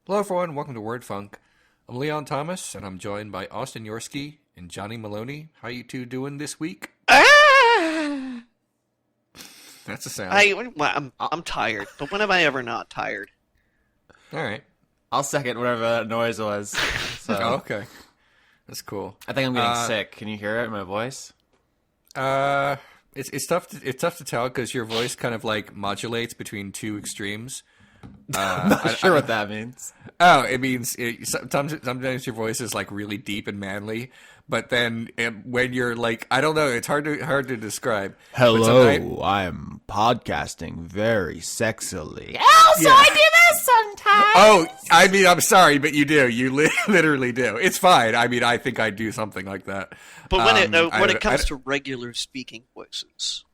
Hello, everyone. Welcome to Word Funk. I'm Leon Thomas, and I'm joined by Austin Yorsky and Johnny Maloney. How you two doing this week? Ah! That's a sound. I'm tired, but when am I ever not tired? All right. I'll second whatever that noise was. So Oh, okay. That's cool. I think I'm getting sick. Can you hear it in my voice? It's tough to tell because your voice kind of like modulates between two extremes. I'm not sure what that means. Oh, it means sometimes your voice is like really deep and manly, but then when you're like, I don't know, it's hard to describe. Hello, I'm podcasting very sexily. Also, I do this sometimes. Oh, I mean, I'm sorry, but you do. You literally do. It's fine. I mean, I think I'd do something like that. But when it comes to regular speaking voices,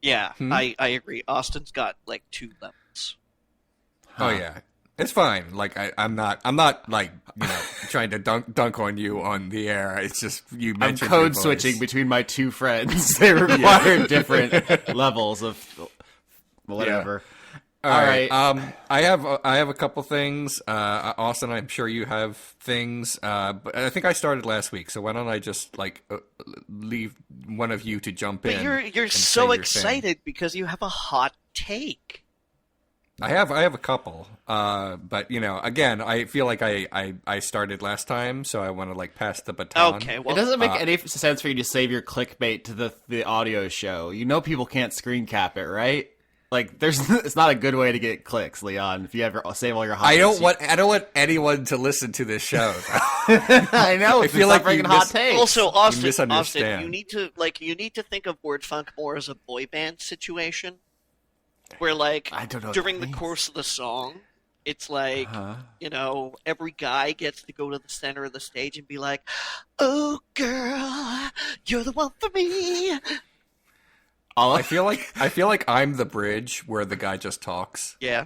yeah, I agree. Austin's got like two levels. Oh yeah, it's fine. Like I'm not like trying to dunk on you on the air. It's just you mentioned I'm code switching between my two friends. They require different levels of whatever. Yeah. All right. I have a couple things. Austin, I'm sure you have things. But I think I started last week, so why don't I just leave one of you to jump in? But you're so excited because you have a hot take. I have a couple, but again, I feel like I started last time, so I want to pass the baton. Okay, well, it doesn't make any sense for you to save your clickbait to the audio show. You know people can't screen cap it, right? Like, it's not a good way to get clicks, Leon. If you ever save all your hot I don't want anyone to listen to this show. I know. I feel like bringing hot takes. Also, Austin, misunderstand. you need to think of Word Funk more as a boy band situation. Where, I don't know during the course of the song, it's like, every guy gets to go to the center of the stage and be like, "Oh, girl, you're the one for me." I feel like I'm the bridge where the guy just talks. Yeah.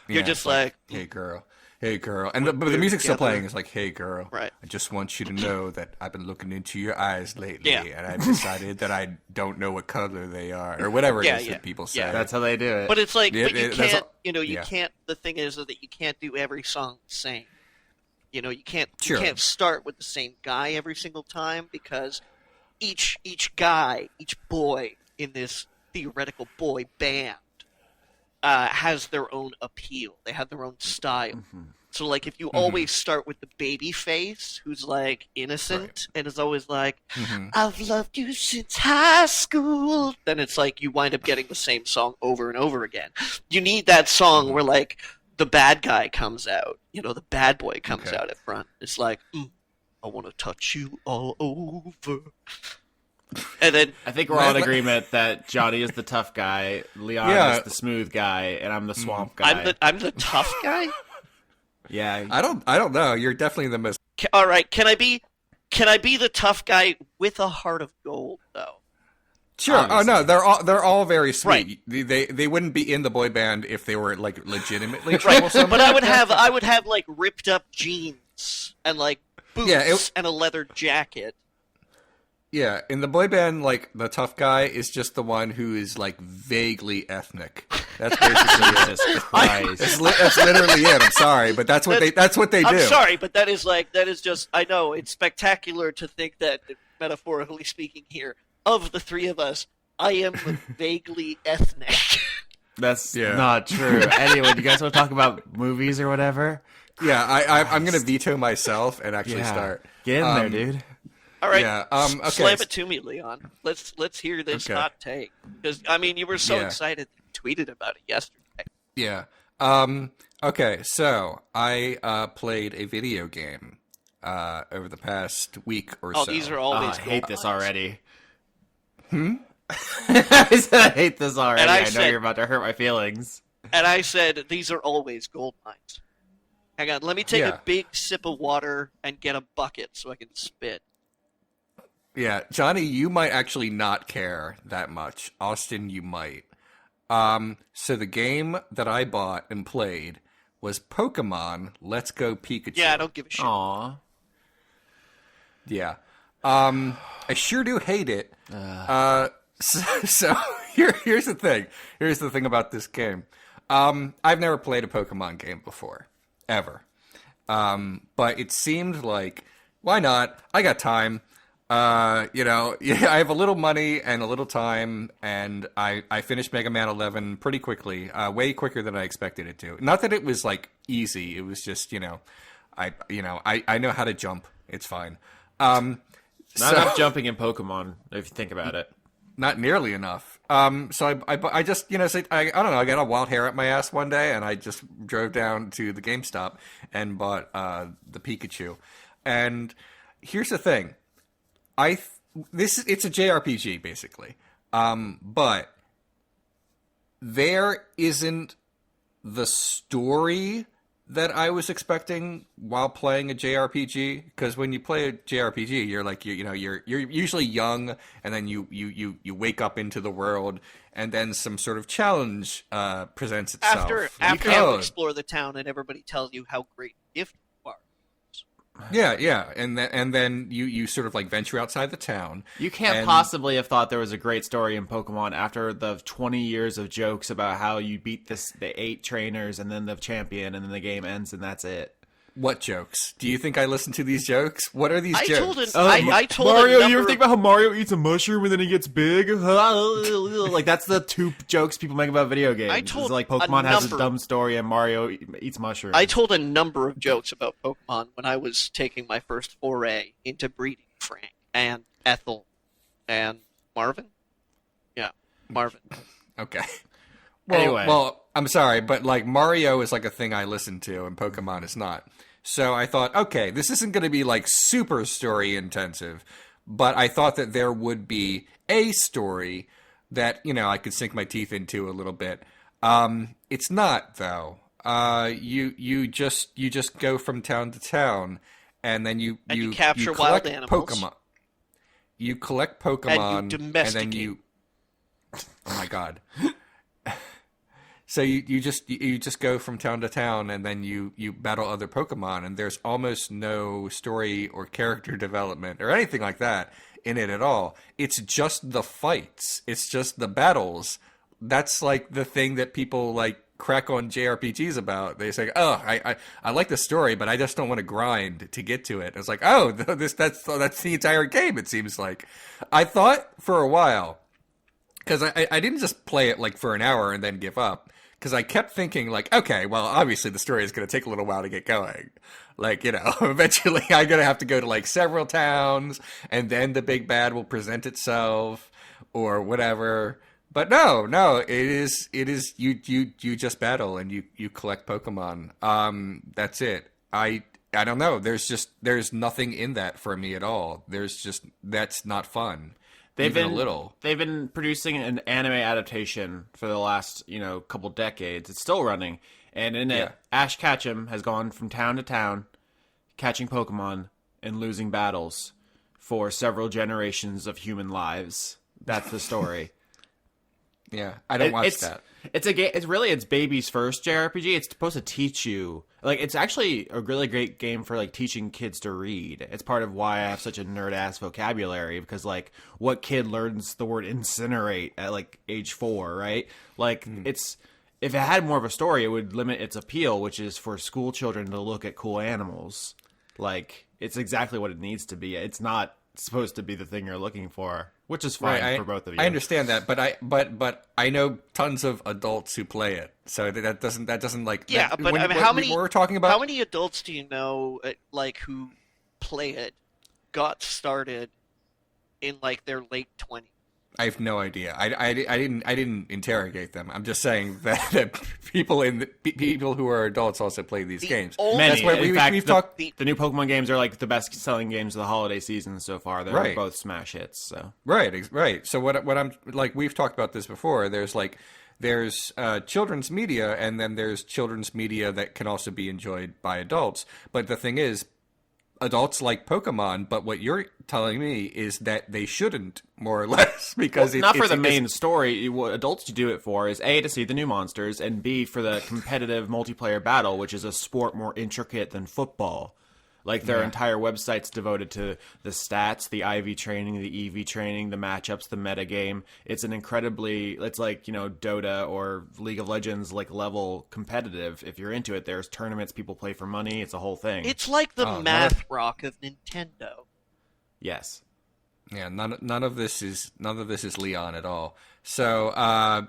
You're just like, "Hey, girl. Hey, girl." And but the music's still playing. It's like, "Hey, girl. Right. I just want you to know that I've been looking into your eyes lately, Yeah. and I've decided that I don't know what color they are," or whatever it is that people say. Yeah. That's how they do it. but it's like, but you can't, Yeah. can't. The thing is that you can't do every song the same. You can't Sure. start with the same guy every single time because each guy, each boy in this theoretical boy band has their own appeal. They have their own style. Mm-hmm. So, if you always start with the baby face, who's, innocent, and is always like, "I've loved you since high school," then it's like you wind up getting the same song over and over again. You need that song where, the bad guy comes out. The bad boy comes out at front. It's like, "I want to touch you all over." And then I think we're all in agreement that Johnny is the tough guy, Leon is the smooth guy, and I'm the swamp guy. I'm the tough guy? Yeah. I don't know. You're definitely the most. All right, can I be the tough guy with a heart of gold though? Sure. Obviously. Oh no, they're all very sweet. Right. They wouldn't be in the boy band if they were legitimately Right. troublesome. But I would have ripped up jeans and boots and a leather jacket. Yeah, in the boy band, the tough guy is just the one who is vaguely ethnic. That's basically it. Jesus Christ. That's literally it. I'm sorry, but that's what they do. I'm sorry, but that is just. I know it's spectacular to think that, metaphorically speaking, here of the three of us, I am vaguely ethnic. That's not true. Anyway, do you guys want to talk about movies or whatever? Yeah, I'm going to veto myself and actually start. Get in there, dude. All right, Yeah. Okay. slam it to me, Leon. Let's hear this hot take because you were so excited that you tweeted about it yesterday. Yeah. Okay. So I played a video game over the past week or so. Oh, these are always. I hate this already. I said I hate this already. And I know said- you're about to hurt my feelings. And I said, these are always gold mines. Hang on, let me take a big sip of water and get a bucket so I can spit. Yeah, Johnny, you might actually not care that much. Austin, you might. So the game that I bought and played was Pokemon Let's Go Pikachu. Yeah, I don't give a shit. Aw. Yeah. I sure do hate it. So here's the thing. Here's the thing about this game. I've never played a Pokemon game before, ever. But it seemed like, why not? I got time. Yeah, I have a little money and a little time, and I finished Mega Man 11 pretty quickly, way quicker than I expected it to. Not that it was like easy. It was just, I know how to jump. It's fine. Not enough jumping in Pokemon, if you think about it. Not nearly enough. So I just, I don't know, I got a wild hair at my ass one day, and I just drove down to the GameStop and bought the Pikachu. And here's the thing. It's a JRPG, basically. But there isn't the story that I was expecting while playing a JRPG, because when you play a JRPG, you're usually young, and then you wake up into the world, and then some sort of challenge presents itself. After you explore the town, and everybody tells you how great gift you are. Yeah, and then you sort of like venture outside the town. You can't possibly have thought there was a great story in Pokemon after the 20 years of jokes about how you beat the 8 trainers and then the champion, and then the game ends and that's it. What jokes? Do you think I listen to these jokes? What are these jokes? I told Mario. You ever think about how Mario eats a mushroom and then he gets big? Like, that's the 2 jokes people make about video games. I told like Pokemon has a dumb story and Mario eats mushrooms. I told a number of jokes about Pokemon when I was taking my first foray into breeding Frank and Ethel and Marvin. Yeah, Marvin. Okay. Anyway. Well, I'm sorry, but like Mario is like a thing I listen to, and Pokemon is not. So I thought, okay, this isn't going to be like super story intensive, but I thought that there would be a story that I could sink my teeth into a little bit. It's not, though. You just go from town to town, and then you capture wild animals. Pokemon. You collect Pokemon, and you domesticate. And then you. Oh my God. So you just go from town to town, and then you battle other Pokemon, and there's almost no story or character development or anything like that in it at all. It's just the fights. It's just the battles. That's like the thing that people like crack on JRPGs about. They say, "Oh, I like the story, but I just don't want to grind to get to it." It's like, "Oh, that's the entire game." It seems like. I thought for a while, because I didn't just play it like for an hour and then give up. Because I kept thinking, like, okay, well, obviously the story is going to take a little while to get going. Like, eventually I'm going to have to go to, like, several towns, and then the big bad will present itself, or whatever. But no, it is, you just battle, and you collect Pokemon. That's it. I don't know. There's nothing in that for me at all. That's not fun. They've been producing an anime adaptation for the last, couple decades. It's still running. And in it, Ash Ketchum has gone from town to town, catching Pokemon and losing battles for several generations of human lives. That's the story. Yeah, I don't watch that. It's a game. It's baby's first JRPG. It's supposed to teach you. Like, it's actually a really great game for like teaching kids to read. It's part of why I have such a nerd ass vocabulary, because like, what kid learns the word incinerate at like age 4, right? Like, if it had more of a story, it would limit its appeal, which is for school children to look at cool animals. Like, it's exactly what it needs to be. It's not supposed to be the thing you're looking for, which is fine for both of you. I understand that, but I know tons of adults who play it, so that doesn't like. Yeah, that, but when, how many? We're talking about how many adults do you know, like, who play it, got started in like their late 20s? I have no idea. I didn't interrogate them. I'm just saying that people who are adults also play these games. Many. We've talked. The new Pokemon games are like the best selling games of the holiday season so far. They're both smash hits. So right. So what I'm like, we've talked about this before. There's children's media, and then there's children's media that can also be enjoyed by adults. But the thing is, adults like Pokemon, but what you're telling me is that they shouldn't, more or less, because not for the main story. What adults do it for is A, to see the new monsters, and B, for the competitive multiplayer battle, which is a sport more intricate than football. Like, their entire website's devoted to the stats, the IV training, the EV training, the matchups, the metagame. It's an incredibly, it's like, Dota or League of Legends, like, level competitive. If you're into it, there's tournaments, people play for money. It's a whole thing. It's like the math rock of Nintendo. Yes. Yeah, none of this is Leon at all. So,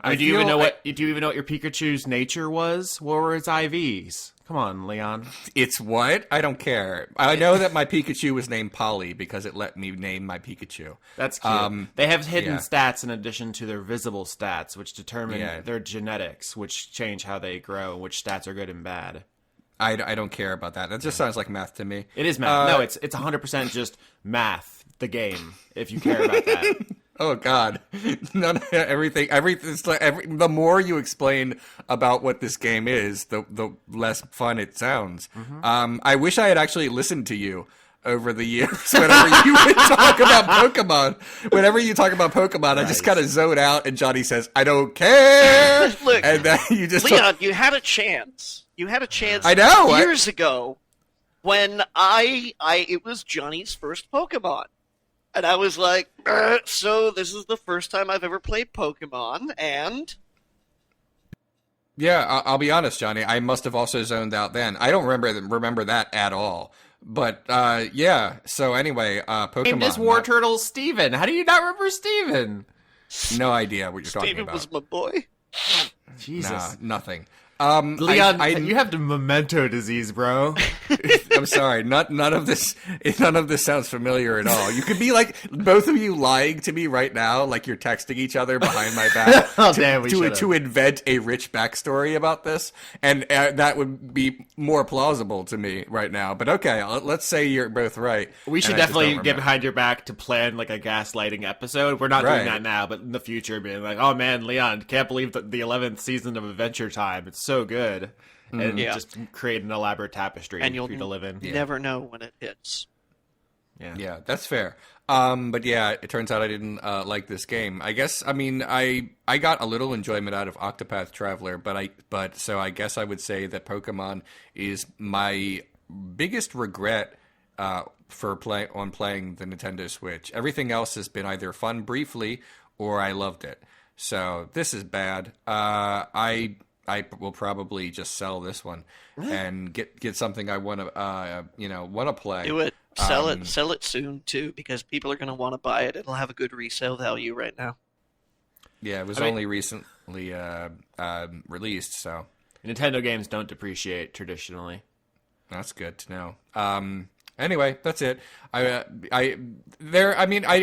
do you even know what your Pikachu's nature was? What were its IVs? Come on, Leon. It's what? I don't care. I know that my Pikachu was named Polly because it let me name my Pikachu. That's cute. They have hidden stats in addition to their visible stats, which determine their genetics, which change how they grow, which stats are good and bad. I don't care about that. That just sounds like math to me. It is math. No, it's 100% just math, the game, if you care about that. Oh God! Everything. It's like the more you explain about what this game is, the less fun it sounds. Mm-hmm. I wish I had actually listened to you over the years. Whenever you would talk about Pokemon, I just kind of zone out, and Johnny says, "I don't care." Look, and then you just Leon, you had a chance. You had a chance. I know years ago when it was Johnny's first Pokemon. And I was like, so this is the first time I've ever played Pokemon, and... Yeah, I'll be honest, Johnny. I must have also zoned out then. I don't remember that at all. But, yeah. So anyway, Pokemon... Named his War Turtle Steven. How do you not remember Steven? No idea what you're talking about. Steven was my boy. Jesus. Nah, nothing. Leon, you have the memento disease, bro. I'm sorry. None of this sounds familiar at all. You could be like both of you lying to me right now, like you're texting each other behind my back to invent a rich backstory about this, and that would be more plausible to me right now. But okay, let's say you're both right. We should definitely get behind your back to plan like a gaslighting episode. We're not doing that now, but in the future, being like, "Oh man, Leon, can't believe the 11th season of Adventure Time. It's so good." And just create an elaborate tapestry and you'll for you to live in. Never know when it hits. Yeah, that's fair. But yeah, it turns out I didn't like this game. I guess I got a little enjoyment out of Octopath Traveler, but so I guess I would say that Pokemon is my biggest regret for playing the Nintendo Switch. Everything else has been either fun briefly or I loved it. So this is bad. I will probably just sell this one and get something I want to play. Do it. Sell it soon too, because people are going to want to buy it. It'll have a good resale value right now. Yeah, it was only recently released, so Nintendo games don't depreciate traditionally. That's good to know. Anyway, that's it. I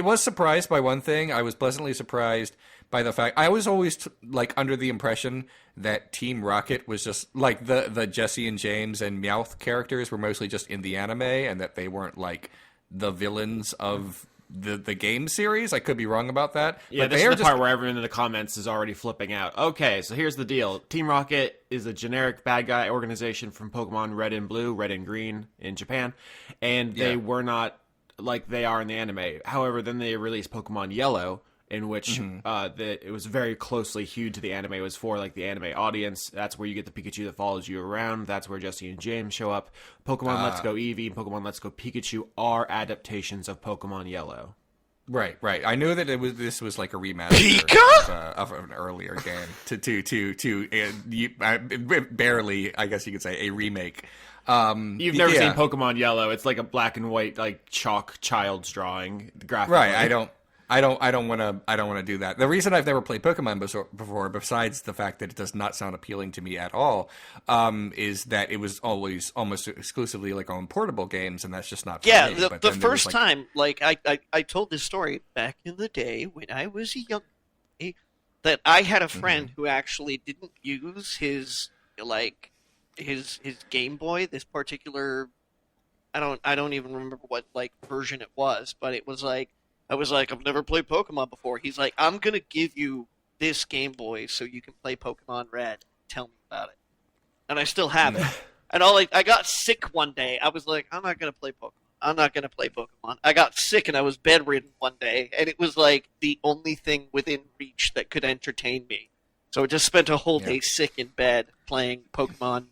was surprised by one thing. I was pleasantly surprised by the fact I was always under the impression that Team Rocket was just like the Jesse and James and Meowth characters were mostly just in the anime, and that they weren't like the villains of the game series. I could be wrong about that. Yeah, but this is the part where everyone in the comments is already flipping out. Okay, so here's the deal. Team Rocket is a generic bad guy organization from Pokemon Red and Blue, Red and Green in Japan, and they were not like they are in the anime. However, then they released Pokemon Yellow, in which it was very closely hewed to the anime. It was for like the anime audience. That's where you get the Pikachu that follows you around. That's where Jesse and James show up. Pokemon Let's Go Eevee and Pokemon Let's Go Pikachu are adaptations of Pokemon Yellow. Right. I knew that this was like a remaster of an earlier game barely, I guess you could say, a remake. You've never seen Pokemon Yellow. It's like a black and white like chalk child's drawing graphic. Right. I don't want to do that. The reason I've never played Pokemon before, besides the fact that it does not sound appealing to me at all, is that it was always almost exclusively like on portable games, and that's just not for me. Yeah, the first time, I told this story back in the day when I was a young boy, that I had a friend who actually didn't use his Game Boy, this particular, I don't even remember what version it was, but it was like, I was like, I've never played Pokemon before. He's like, I'm going to give you this Game Boy so you can play Pokemon Red. Tell me about it. And I still have it. And I got sick one day. I was like, I'm not going to play Pokemon. I got sick and I was bedridden one day. And it was like the only thing within reach that could entertain me. So I just spent a whole day sick in bed playing Pokemon,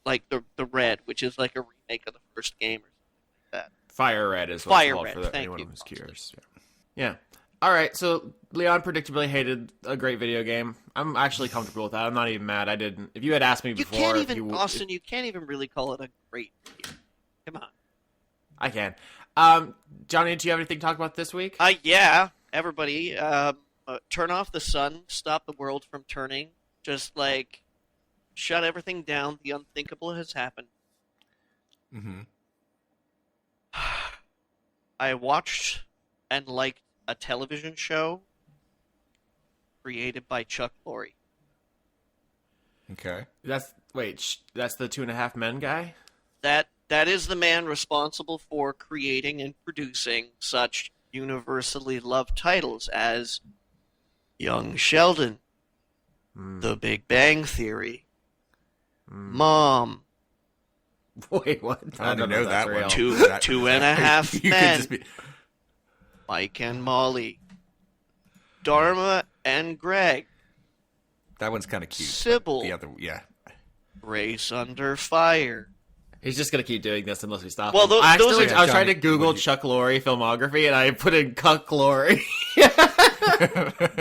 like the Red, which is like a remake of the first game. that. Fire Red is what it's Fire called Red, for thank anyone you. who's curious. Yeah. All right, so Leon predictably hated a great video game. I'm actually comfortable with that. I'm not even mad. I didn't. If you had asked me You before, can't if even, you, Austin, you can't even really call it a great game. Come on. I can. Johnny, do you have anything to talk about this week? Yeah, everybody, turn off the sun, stop the world from turning, just, like, shut everything down. The unthinkable has happened. Mm-hmm. I watched and liked a television show created by Chuck Lorre. Okay. That's the 2.5 Men guy? That is the man responsible for creating and producing such universally loved titles as Young Sheldon, The Big Bang Theory, Mom, Wait, what? I didn't know that one. Two and a Half You could Men, just be... Mike and Molly, Dharma and Greg, That one's kind of cute. Sybil, The other, yeah. Race Under Fire. He's just gonna keep doing this unless we stop. Well, him. those I are- was trying to Google Chuck Lorre filmography, and I put in Cuck Lorre.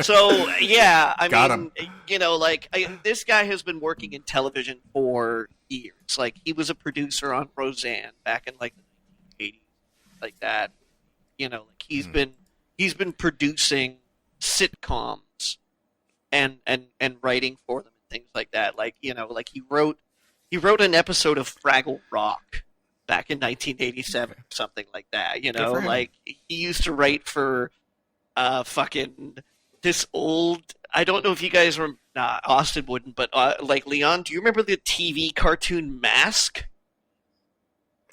So, yeah, I Got mean, you know, like, this guy has been working in television for years. Like, he was a producer on Roseanne back in, like, the 1980s, like that. You know, like, he's been producing sitcoms and writing for them and things like that. Like, you know, like, he wrote an episode of Fraggle Rock back in 1987, something like that. You know, like, he used to write for fucking this old. I don't know if you guys were. Nah, Austin wouldn't, but like, Leon, do you remember the TV cartoon Mask?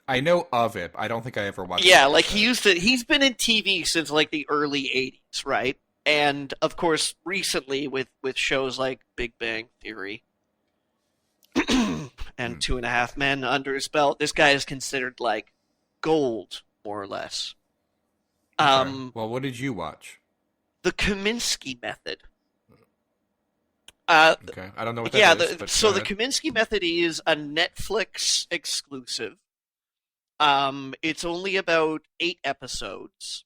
I know of it. I don't think I ever watched it. Yeah, like, he's been in TV since, like, the early 80s, right? And, of course, recently with shows like Big Bang Theory and 2.5 Men under his belt, this guy is considered, like, gold, more or less. Okay. Well, what did you watch? The Kaminsky Method. Okay, I don't know what that is. But so the Kaminsky Method is a Netflix exclusive. It's only about 8 episodes,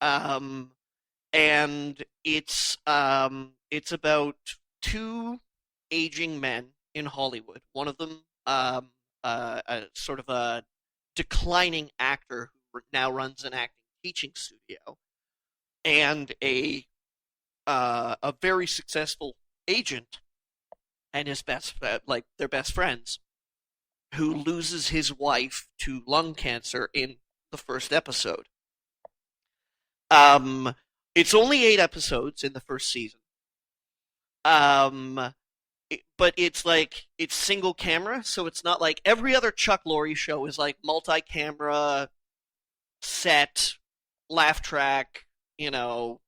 and it's about 2 aging men in Hollywood. One of them, a sort of a declining actor who now runs an acting teaching studio, and a very successful agent and his their best friends, who loses his wife to lung cancer in the first episode. It's only 8 episodes in the first season. But it's single camera, so it's not like every other Chuck Lorre show is like multi-camera, set, laugh track, you know.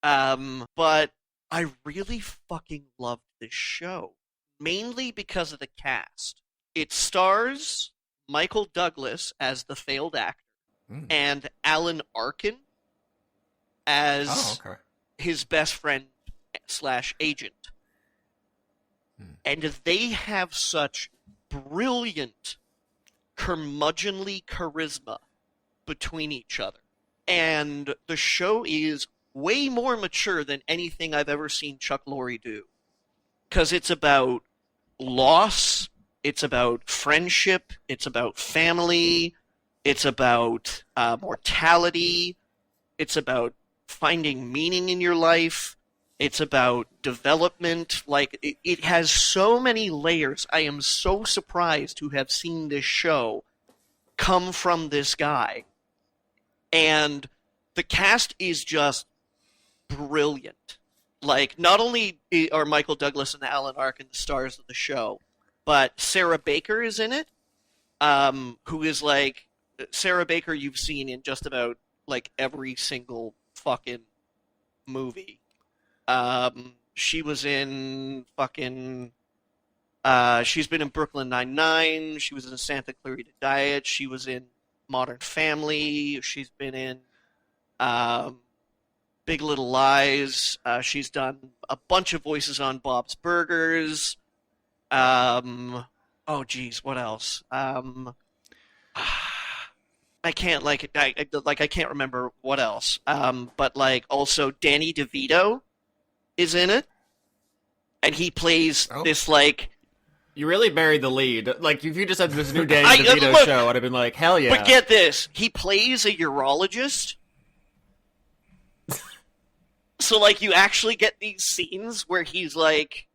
But I really fucking loved this show, mainly because of the cast. It stars Michael Douglas as the failed actor and Alan Arkin as his best friend / agent. And they have such brilliant, curmudgeonly charisma between each other. And the show is way more mature than anything I've ever seen Chuck Lorre do. Because it's about loss, it's about friendship, it's about family, it's about mortality, it's about finding meaning in your life, it's about development. Like, it has so many layers. I am so surprised to have seen this show come from this guy. And the cast is just brilliant. Like, not only are Michael Douglas and Alan Arkin the stars of the show, but Sarah Baker is in it, who is, like, Sarah Baker you've seen in just about, like, every single fucking movie. She was in fucking... she's been in Brooklyn Nine-Nine, she was in Santa Clarita Diet, she was in Modern Family, she's been in Big Little Lies, she's done a bunch of voices on Bob's Burgers, oh geez, what else? I can't I can't remember what else. But like also Danny DeVito is in it, and he plays this like. You really buried the lead. Like if you just had this new Danny DeVito show, I'd have been like, hell yeah. But get this, he plays a urologist. So like you actually get these scenes where he's like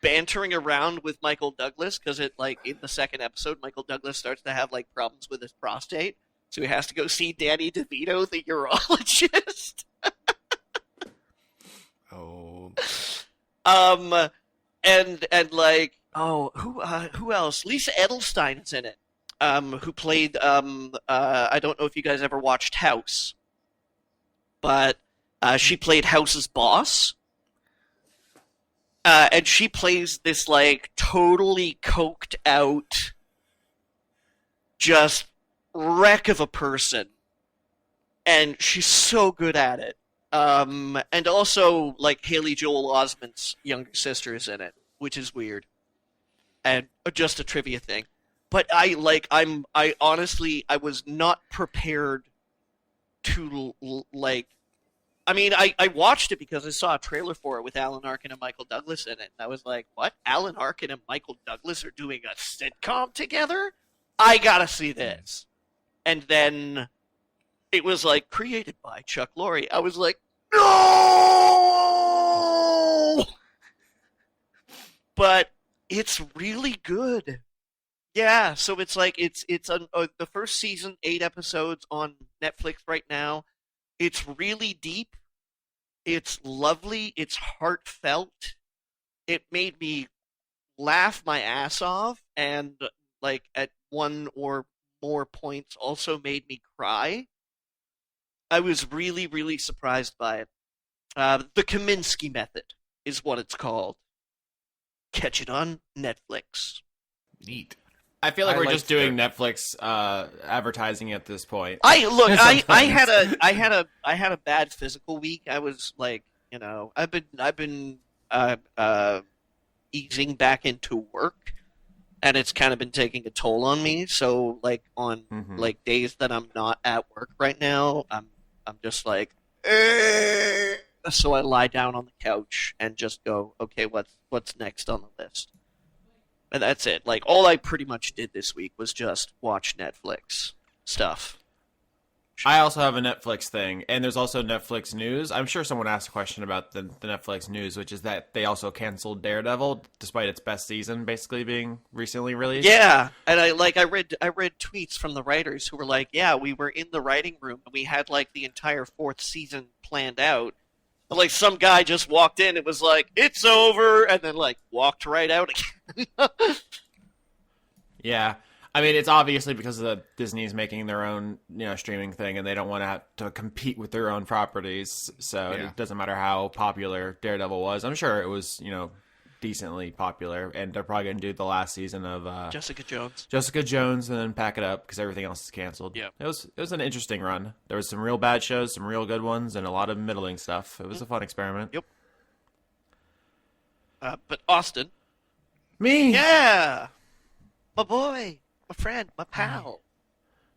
bantering around with Michael Douglas because it like in the second episode, Michael Douglas starts to have like problems with his prostate. So he has to go see Danny DeVito, the urologist. And like who else? Lisa Edelstein is in it. Who played I don't know if you guys ever watched House, but she played House's boss. And she plays this like totally coked out, just wreck of a person, and she's so good at it. And also like Haley Joel Osment's younger sister is in it, which is weird, and just a trivia thing. But I honestly was not prepared to like. I mean, I watched it because I saw a trailer for it with Alan Arkin and Michael Douglas in it, and I was like, what? Alan Arkin and Michael Douglas are doing a sitcom together? I gotta see this. And then it was like created by Chuck Lorre. I was like, no! But it's really good. Yeah, so it's like it's the first season, 8 episodes on Netflix right now. It's really deep. It's lovely. It's heartfelt. It made me laugh my ass off, and like at one or more points also made me cry. I was really, really surprised by it. The Kaminsky Method is what it's called. Catch it on Netflix. Neat. I feel like we're just doing Netflix advertising at this point. I had a bad physical week. I was like, I've been easing back into work, and it's kind of been taking a toll on me. So like on like days that I'm not at work right now, I'm just like, so I lie down on the couch and just go, okay, what's next on the list? And that's it. Like, all I pretty much did this week was just watch Netflix stuff. I also have a Netflix thing, and there's also Netflix news. I'm sure someone asked a question about the Netflix news, which is that they also canceled Daredevil, despite its best season basically being recently released. Yeah, and I read tweets from the writers who were like, yeah, we were in the writing room, and we had, like, the entire 4th season planned out. And, like, some guy just walked in and was like, it's over, and then, like, walked right out again. Yeah. I mean, it's obviously because Disney's making their own, streaming thing, and they don't want to have to compete with their own properties. So It doesn't matter how popular Daredevil was. I'm sure it was, decently popular, and they're probably going to do the last season of Jessica Jones, and then pack it up because everything else is canceled. Yeah, it was an interesting run. There was some real bad shows, some real good ones, and a lot of middling stuff. It was a fun experiment. Yep. But Austin, me, yeah, my boy, my friend, my pal,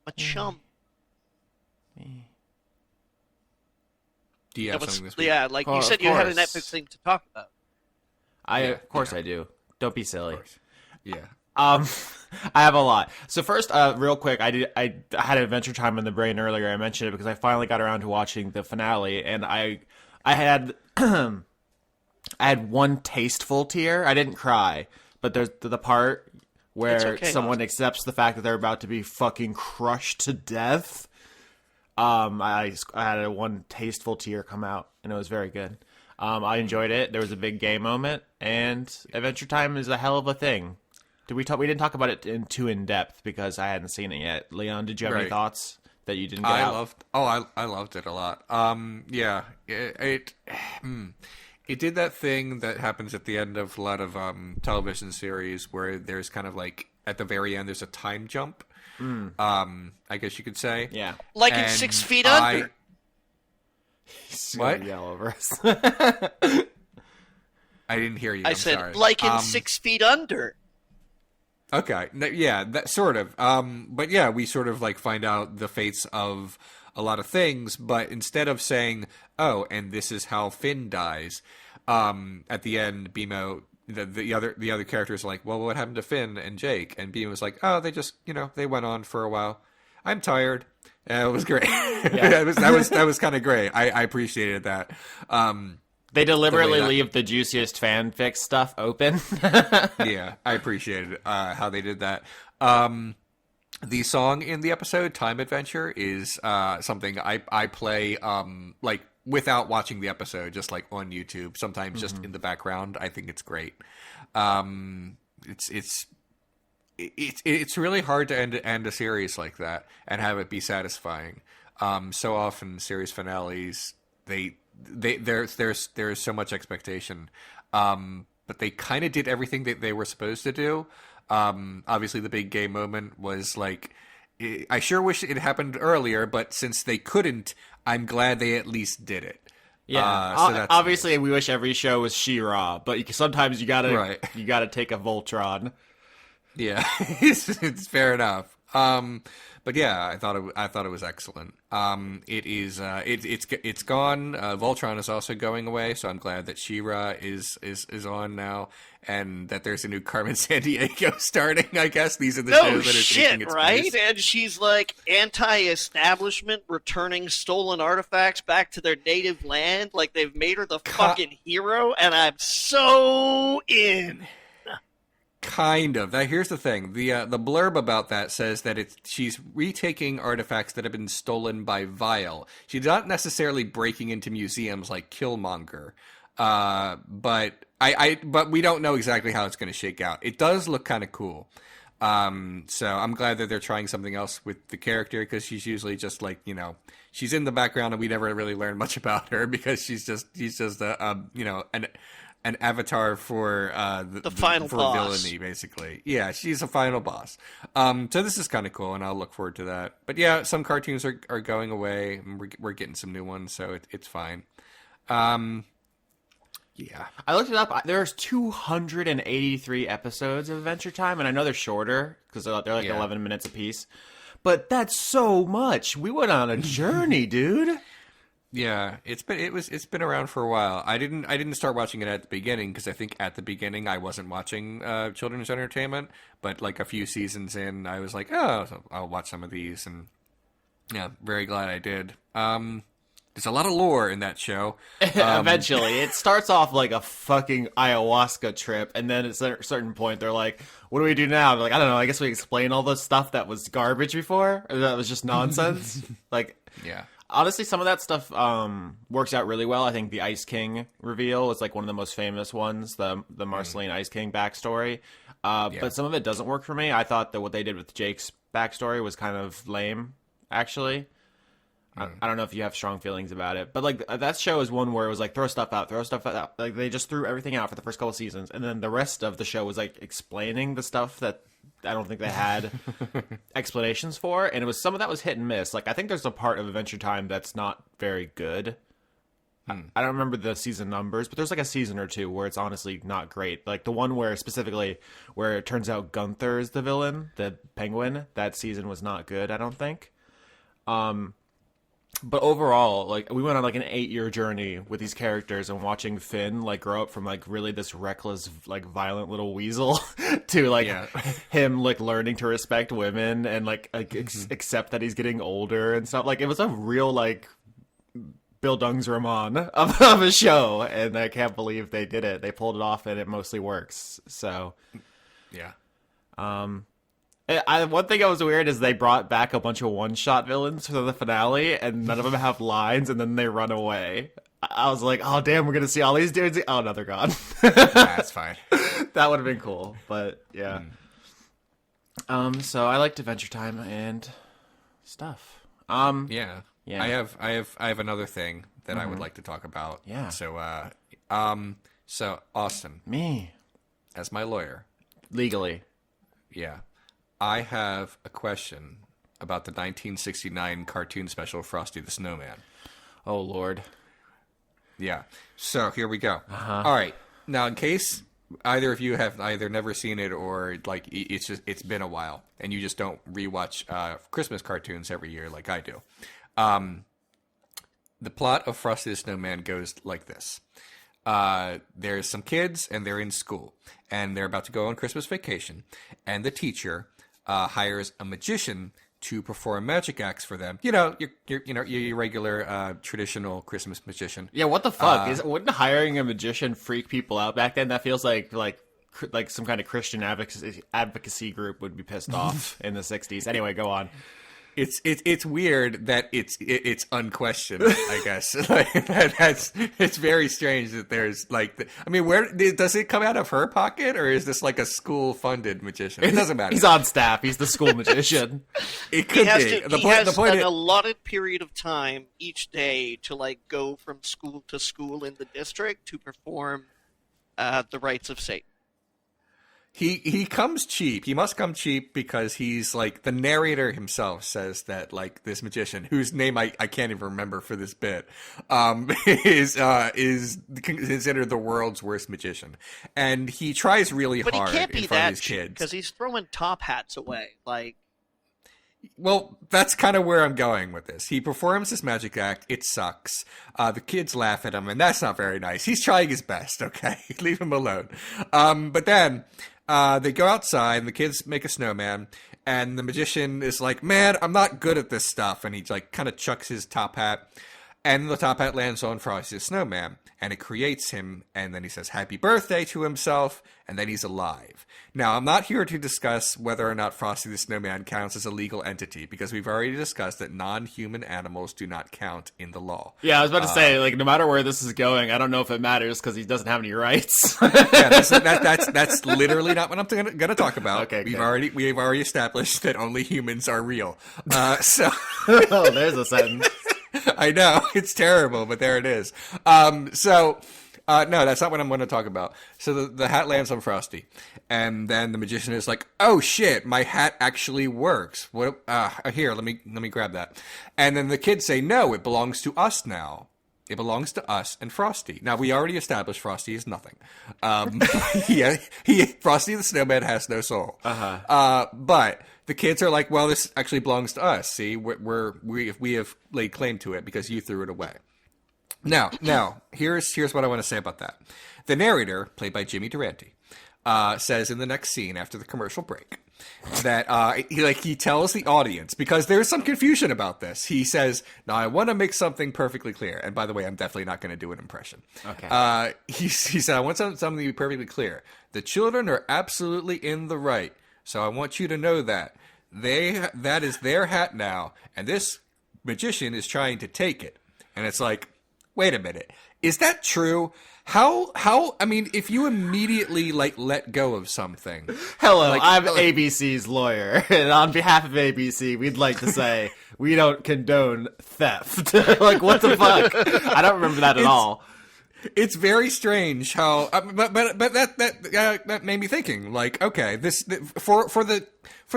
my chum. Do you have something this week? Yeah, like you said, you had a Netflix thing to talk about. Of course I do. Don't be silly. Yeah. I have a lot. So first, real quick, I had Adventure Time in the brain earlier. I mentioned it because I finally got around to watching the finale, and I had I had one tasteful tear. I didn't cry, but there's the part where someone accepts the fact that they're about to be fucking crushed to death. I had one tasteful tear come out, and it was very good. I enjoyed it. There was a big gay moment, and Adventure Time is a hell of a thing. We didn't talk about it in depth because I hadn't seen it yet. Leon, did you have any thoughts that you didn't get out? I loved it a lot. Yeah, it did that thing that happens at the end of a lot of television series where there's kind of like at the very end there's a time jump. I guess you could say. Yeah, like in 6 Feet Under. He's what? Gonna yell over us. I didn't hear you. I said, sorry. like in 6 Feet Under. Okay. Yeah, that sort of. But yeah, we sort of like find out the fates of a lot of things, but instead of saying, "Oh, and this is how Finn dies," at the end, BMO, the other characters are like, "Well, what happened to Finn and Jake?" And BMO was like, "Oh, they just, they went on for a while. I'm tired." It was great. Yeah. that was kind of great. I appreciated that. They deliberately leave the juiciest fanfic stuff open. Yeah, I appreciated how they did that. The song in the episode, Time Adventure, is something I play like without watching the episode, just like on YouTube, sometimes just in the background. I think it's great. It's really hard to end a series like that and have it be satisfying. So often series finales, there's so much expectation, but they kind of did everything that they were supposed to do. Obviously, the big gay moment was like, I sure wish it happened earlier, but since they couldn't, I'm glad they at least did it. Yeah, so obviously, we wish every show was She-Ra, but sometimes you gotta Right. you gotta take a Voltron. Yeah, it's fair enough. But yeah, I thought it was excellent. It's gone. Voltron is also going away, so I'm glad that She-Ra is on now, and that there's a new Carmen Sandiego starting. I guess these are the shows that are taking its right? place. And she's like anti-establishment, returning stolen artifacts back to their native land. Like they've made her the fucking hero, and I'm so in. Kind of. Now, here's the thing. The blurb about that says that she's retaking artifacts that have been stolen by Vile. She's not necessarily breaking into museums like Killmonger. But we don't know exactly how it's going to shake out. It does look kind of cool. So I'm glad that they're trying something else with the character, because she's usually just like, she's in the background and we never really learn much about her because she's just an avatar for the final boss. Villainy, basically. Yeah, she's a final boss. So this is kind of cool, and I'll look forward to that. But yeah, some cartoons are going away, and we're getting some new ones, so it's fine. Yeah. I looked it up. There's 283 episodes of Adventure Time, and I know they're shorter because they're like 11 minutes apiece. But that's so much. We went on a journey, dude. Yeah, it's been around for a while. I didn't start watching it at the beginning because I think at the beginning I wasn't watching children's entertainment, but like a few seasons in, I was like, oh, I'll watch some of these, and yeah, very glad I did. There's a lot of lore in that show. Eventually, it starts off like a fucking ayahuasca trip, and then at a certain point, they're like, "What do we do now?" They're like, "I don't know. I guess we explain all the stuff that was garbage before, or that was just nonsense." Like, yeah. Honestly, some of that stuff works out really well. I think the Ice King reveal is like one of the most famous ones, the Marceline Ice King backstory. But some of it doesn't work for me. I thought that what they did with Jake's backstory was kind of lame, actually. I don't know if you have strong feelings about it, but like that show is one where it was like throw stuff out. Like they just threw everything out for the first couple seasons, and then the rest of the show was like explaining the stuff that I don't think they had explanations for, and it was some of that was hit and miss. Like I think there's a part of Adventure Time that's not very good. I don't remember the season numbers, but there's like a season or two where it's honestly not great. Like the one where specifically where it turns out Gunther is the villain, the Penguin. That season was not good, I don't think. But overall, like we went on like an 8-year journey with these characters and watching Finn like grow up from like really this reckless, like violent little weasel to like him like learning to respect women and like accept that he's getting older and stuff. Like it was a real like Bildungsroman of a show, and I can't believe they did it. They pulled it off, and it mostly works. So, yeah. One thing that was weird is they brought back a bunch of one-shot villains for the finale, and none of them have lines, and then they run away. I was like, oh, damn, we're going to see all these dudes. Oh, no, they're gone. That's fine. That would have been cool, but yeah. So I liked Adventure Time and stuff. Yeah. Yeah. I have another thing that I would like to talk about. Yeah. So Austin, Me. as my lawyer, Legally. yeah, I have a question about the 1969 cartoon special Frosty the Snowman. Oh, Lord. Yeah. So here we go. All right. Now, in case either of you have either never seen it or like it's been a while and you just don't rewatch Christmas cartoons every year like I do. The plot of Frosty the Snowman goes like this. There's some kids and they're in school and they're about to go on Christmas vacation, and the teacher hires a magician to perform magic acts for them. You know, your regular traditional Christmas magician. Yeah, what the fuck? Wouldn't hiring a magician freak people out back then? That feels like some kind of Christian advocacy group would be pissed off in the 60s. Anyway, go on. It's weird that it's unquestioned, I guess. It's very strange that there's like, where does it come out of her pocket, or is this like a school funded magician? It doesn't matter. He's on staff. He's the school magician. It could be. The point an allotted period of time each day to like go from school to school in the district to perform the rites of Satan. He comes cheap. He must come cheap because he's like, the narrator himself says that like this magician, whose name I can't even remember for this bit, is considered the world's worst magician, and he tries really hard he can't be in front that of his kids because he's throwing top hats away. Like, well, that's kind of where I'm going with this. He performs this magic act. It sucks. The kids laugh at him, and that's not very nice. He's trying his best, okay? Leave him alone. But then they go outside, and the kids make a snowman, and the magician is like, man, I'm not good at this stuff. And he like kind of chucks his top hat, and the top hat lands on Frosty the Snowman, and it creates him, and then he says happy birthday to himself, and then he's alive. Now, I'm not here to discuss whether or not Frosty the Snowman counts as a legal entity, because we've already discussed that non-human animals do not count in the law. Yeah, I was about to say, like, no matter where this is going, I don't know if it matters because he doesn't have any rights. Yeah, that's literally not what I'm going to talk about. Okay, we've already established that only humans are real. So oh, there's a sentence. I know, it's terrible, but there it is. No, that's not what I'm going to talk about. So the hat lands on Frosty, and then the magician is like, "Oh shit, my hat actually works. What? Here, let me grab that." And then the kids say, "No, it belongs to us now. It belongs to us and Frosty." Now, we already established Frosty is nothing. Frosty the Snowman has no soul. But the kids are like, "Well, this actually belongs to us. See, we have laid claim to it because you threw it away." Now, here's what I want to say about that. The narrator, played by Jimmy Durante, says in the next scene after the commercial break that he tells the audience, because there's some confusion about this. He says, "Now I want to make something perfectly clear." And by the way, I'm definitely not going to do an impression. Okay. He said, "I want something to be perfectly clear. The children are absolutely in the right. So I want you to know that that is their hat now, and this magician is trying to take it." And it's like, wait a minute. Is that true? How, if you immediately, let go of something. Hello, I'm ABC's lawyer, and on behalf of ABC, we'd like to say we don't condone theft. Like, what the fuck? I don't remember that at all. It's very strange how, but that made me thinking, like, okay, for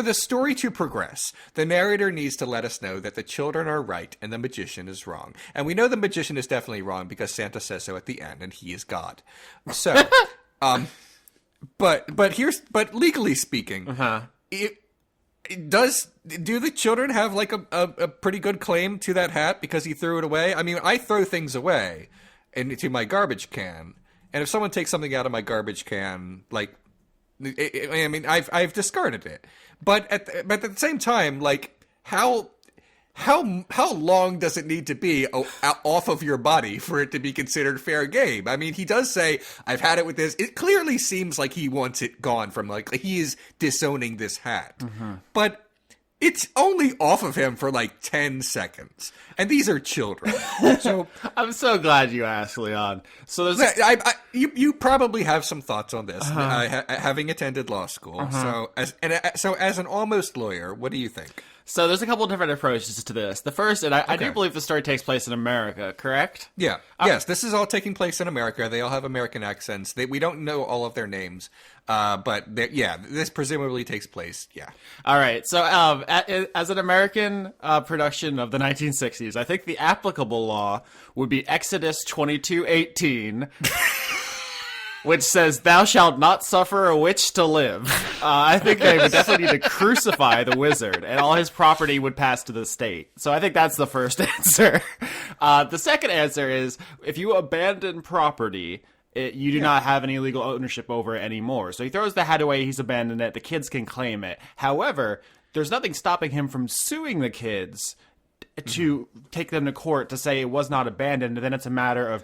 the story to progress, the narrator needs to let us know that the children are right and the magician is wrong. And we know the magician is definitely wrong because Santa says so at the end, and he is God. So, but legally speaking, do the children have like a pretty good claim to that hat because he threw it away? I mean, I throw things away into my garbage can, and if someone takes something out of my garbage can, like, I've discarded it. But at the same time, like, how long does it need to be off of your body for it to be considered fair game? I mean, he does say, "I've had it with this." It clearly seems like he wants it gone from, like, he is disowning this hat. Mm-hmm. But it's only off of him for like 10 seconds. And these are children. So I'm so glad you asked, Leon. So there's you probably have some thoughts on this, having attended law school. So as an almost lawyer, what do you think? So there's a couple of different approaches to this. The first, and I do believe the story takes place in America, correct? Yeah. Yes, this is all taking place in America. They all have American accents. We don't know all of their names, but this presumably takes place. Yeah. All right. So as an American production of the 1960s, I think the applicable law would be Exodus 22:18. which says, "Thou shalt not suffer a witch to live." I think they would definitely need to crucify the wizard, and all his property would pass to the state. So I think that's the first answer. The second answer is, if you abandon property, you do not have any legal ownership over it anymore. So he throws the hat away, he's abandoned it, the kids can claim it. However, there's nothing stopping him from suing the kids to take them to court to say it was not abandoned, and then it's a matter of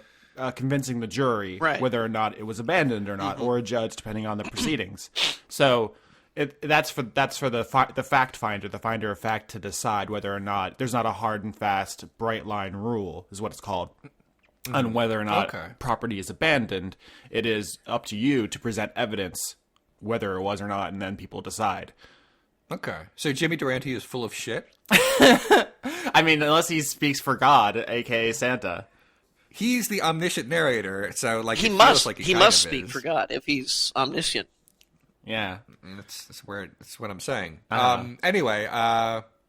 convincing the jury whether or not it was abandoned or not, or a judge, depending on the proceedings. So that's for the fact finder, the finder of fact, to decide whether or not there's not a hard and fast bright line rule, is what it's called, on whether or not property is abandoned. It is up to you to present evidence whether it was or not, and then people decide. Okay, so Jimmy Durante is full of shit? I mean, unless he speaks for God, aka Santa. He's the omniscient narrator, so like he must speak for God if he's omniscient. Yeah, that's what I'm saying. Anyway,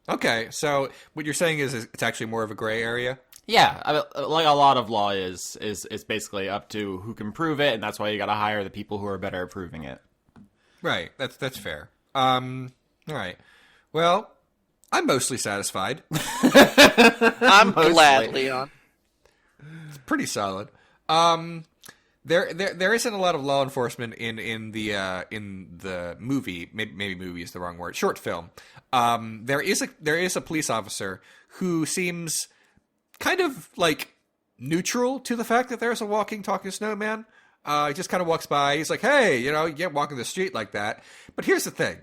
okay, so what you're saying is it's actually more of a gray area. Yeah, I mean, like a lot of law is basically up to who can prove it, and that's why you got to hire the people who are better at proving it. Right. That's fair. All right. Well, I'm mostly satisfied. I'm glad, Leon. It's pretty solid. There isn't a lot of law enforcement in the movie. Maybe movie is the wrong word. Short film. There is a police officer who seems kind of like neutral to the fact that there's a walking, talking snowman. He just kind of walks by. He's like, hey, you can't walk in the street like that. But here's the thing.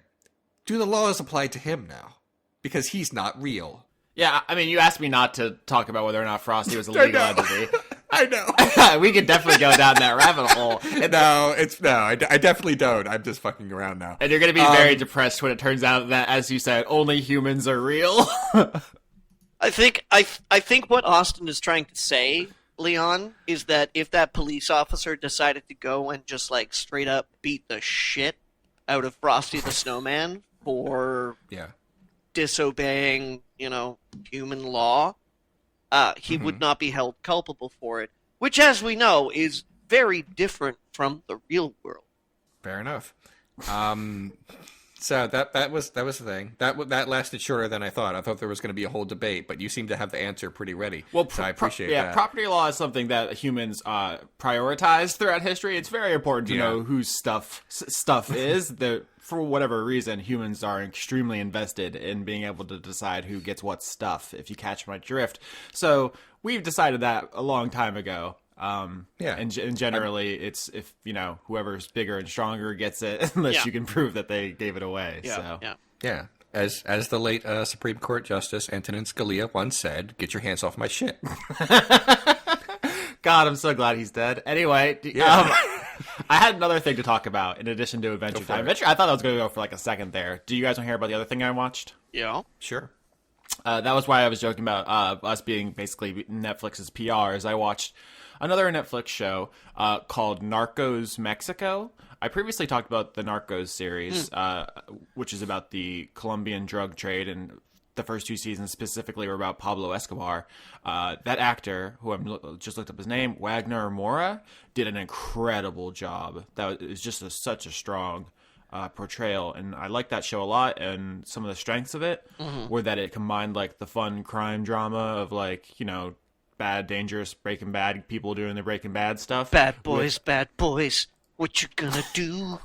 Do the laws apply to him now? Because he's not real. Yeah, I mean, you asked me not to talk about whether or not Frosty was a legal entity. I know. We could definitely go down that rabbit hole. I definitely don't. I'm just fucking around now. And you're going to be very depressed when it turns out that, as you said, only humans are real. I think what Austin is trying to say, Leon, is that if that police officer decided to go and just like straight up beat the shit out of Frosty the Snowman for disobeying, human law, he would not be held culpable for it, which, as we know, is very different from the real world. Fair enough. So that was the thing. That lasted shorter than I thought. I thought there was going to be a whole debate, but you seem to have the answer pretty ready. Well, so I appreciate that. Property law is something that humans prioritize throughout history. It's very important to know whose stuff is. For whatever reason, humans are extremely invested in being able to decide who gets what stuff, if you catch my drift. So we've decided that a long time ago. And generally, it's if whoever's bigger and stronger gets it, unless you can prove that they gave it away. As the late Supreme Court Justice Antonin Scalia once said, "Get your hands off my shit." God, I'm so glad he's dead. Anyway, I had another thing to talk about in addition to Adventure Time. I thought I was going to go for like a second there. Do you guys want to hear about the other thing I watched? Yeah, sure. That was why I was joking about us being basically Netflix's PR. Is I watched another Netflix show called Narcos Mexico. I previously talked about the Narcos series, which is about the Colombian drug trade, and the first two seasons specifically were about Pablo Escobar. That actor, who I just looked up his name, Wagner Moura, did an incredible job. That was just such a strong portrayal, and I liked that show a lot. And some of the strengths of it were that it combined like the fun crime drama of like bad, dangerous Breaking Bad people doing the Breaking Bad stuff. Bad boys, what you gonna do?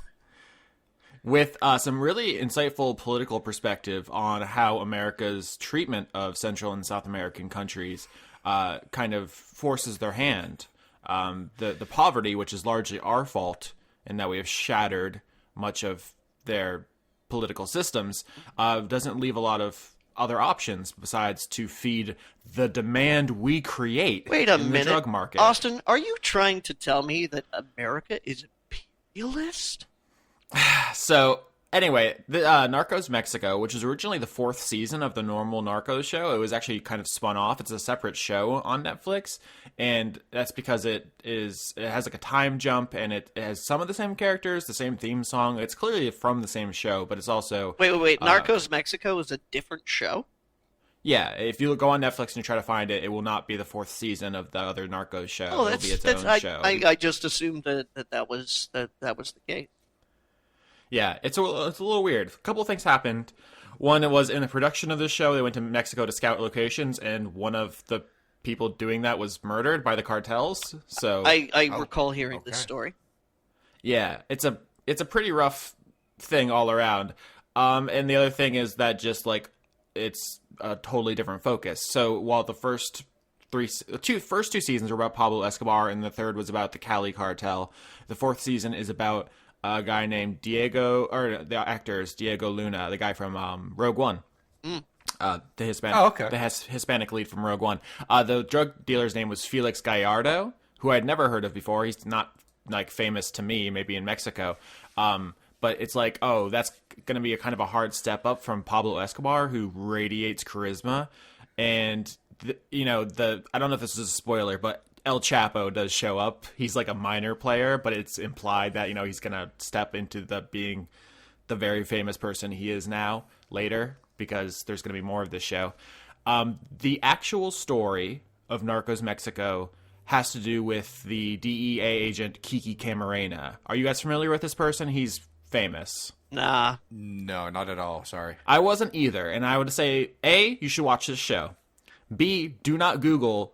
With some really insightful political perspective on how America's treatment of Central and South American countries kind of forces their hand. The poverty, which is largely our fault in that we have shattered much of their political systems, doesn't leave a lot of other options besides to feed the demand we create in the drug market. Austin, are you trying to tell me that America is imperialist? So, anyway, the Narcos Mexico, which was originally the fourth season of the normal Narcos show, it was actually kind of spun off. It's a separate show on Netflix, and that's because it has like a time jump, and it has some of the same characters, the same theme song. It's clearly from the same show, but it's also... Wait. Narcos Mexico is a different show? Yeah, if you go on Netflix and you try to find it, it will not be the 4th season of the other Narcos show. Oh, It'll be its own show. I just assumed that was the case. Yeah, it's a little weird. A couple of things happened. One, it was in the production of the show, they went to Mexico to scout locations, and one of the people doing that was murdered by the cartels. So I recall hearing this story. Yeah, it's a pretty rough thing all around. And the other thing is that just like it's a totally different focus. So while the first two seasons were about Pablo Escobar and the third was about the Cali cartel, the 4th season is about a guy named Diego, or the actor is Diego Luna, the guy from Rogue One. The Hispanic lead from Rogue One. The drug dealer's name was Felix Gallardo, who I'd never heard of before. He's not like famous to me, maybe in Mexico. But it's like, oh, that's going to be a kind of a hard step up from Pablo Escobar, who radiates charisma. And, I don't know if this is a spoiler, but El Chapo does show up. He's like a minor player, but it's implied that, he's going to step into being the very famous person he is now later, because there's going to be more of this show. The actual story of Narcos Mexico has to do with the DEA agent Kiki Camarena. Are you guys familiar with this person? He's famous. Nah. No, not at all. Sorry. I wasn't either. And I would say, A, you should watch this show. B, do not Google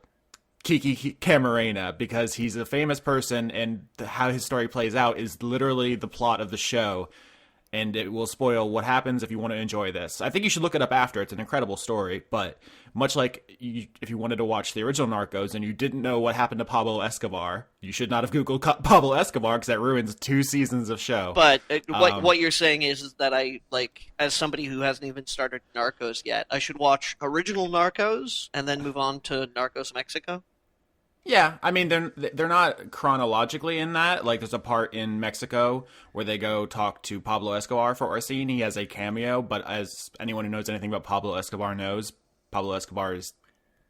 Kiki Camarena, because he's a famous person, and how his story plays out is literally the plot of the show. And it will spoil what happens if you want to enjoy this. I think you should look it up after. It's an incredible story. But much like if you wanted to watch the original Narcos and you didn't know what happened to Pablo Escobar, you should not have Googled Pablo Escobar, because that ruins 2 seasons of show. But what you're saying is that I, like, as somebody who hasn't even started Narcos yet, I should watch original Narcos and then move on to Narcos Mexico? Yeah, I mean, they're not chronologically in that. Like, there's a part in Mexico where they go talk to Pablo Escobar for a scene. He has a cameo, but as anyone who knows anything about Pablo Escobar knows, Pablo Escobar is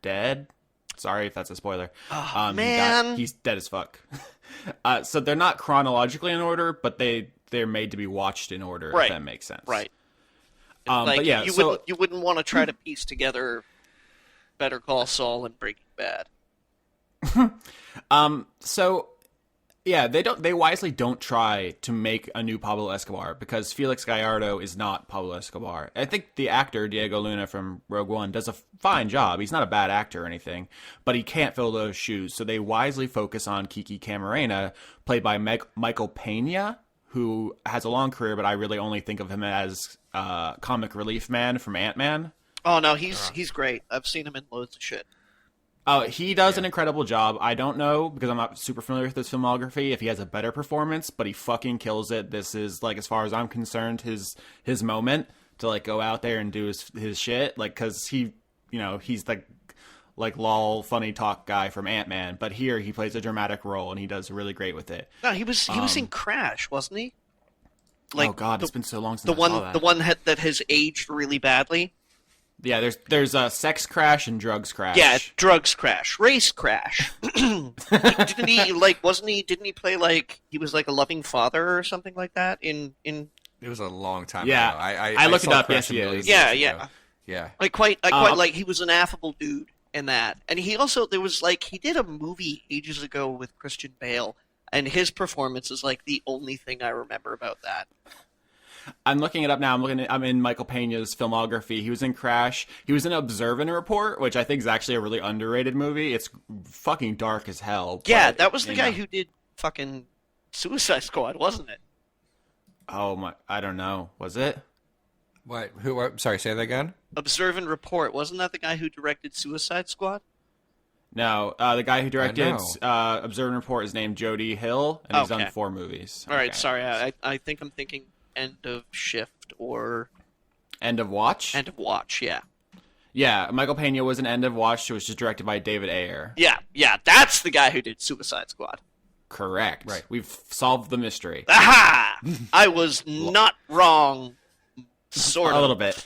dead. Sorry if that's a spoiler. Oh, man. He's dead as fuck. So they're not chronologically in order, but they're made to be watched in order, right. If that makes sense. Right. But yeah, you wouldn't want to try to piece together Better Call Saul and Breaking Bad. They wisely don't try to make a new Pablo Escobar, because Felix Gallardo is not Pablo Escobar. I think the actor Diego Luna from Rogue One does a fine job. He's not a bad actor or anything, but he can't fill those shoes. So they wisely focus on Kiki Camarena, played by Michael Pena, who has a long career, but I really only think of him as comic relief man from Ant-Man. Oh no, he's great. I've seen him in loads of shit. Oh, he does an incredible job. I don't know, because I'm not super familiar with his filmography, if he has a better performance, but he fucking kills it. This is, like, as far as I'm concerned, his moment to, like, go out there and do his shit. Like, because he, he's the, like, lol, funny talk guy from Ant-Man. But here, he plays a dramatic role, and he does really great with it. No, he was in Crash, wasn't he? Like, oh, God, it's been so long since I saw that. The one that has aged really badly? Yeah, there's a sex crash and drugs crash. Yeah, drugs crash, race crash. Didn't he play like he was like a loving father or something like that in It was a long time ago. Yeah, I looked it up. Yes, he is. Yeah. I quite like he was an affable dude in that, and he also he did a movie ages ago with Christian Bale, and his performance is like the only thing I remember about that. I'm looking it up now. I'm in Michael Pena's filmography. He was in Crash. He was in Observe and Report, which I think is actually a really underrated movie. It's fucking dark as hell. Yeah, that was the guy who did fucking Suicide Squad, wasn't it? Oh my! I don't know. Was it? What? Who? Sorry, say that again. Observe and Report. Wasn't that the guy who directed Suicide Squad? No, the guy who directed Observe and Report is named Jody Hill, and he's done 4 movies. All right, sorry. I think I'm thinking End of Shift or End of Watch? End of Watch, yeah. Yeah, Michael Pena was in End of Watch. It was just directed by David Ayer. Yeah, that's the guy who did Suicide Squad. Correct. Right. We've solved the mystery. Aha! I was not wrong. Sort of. A little bit.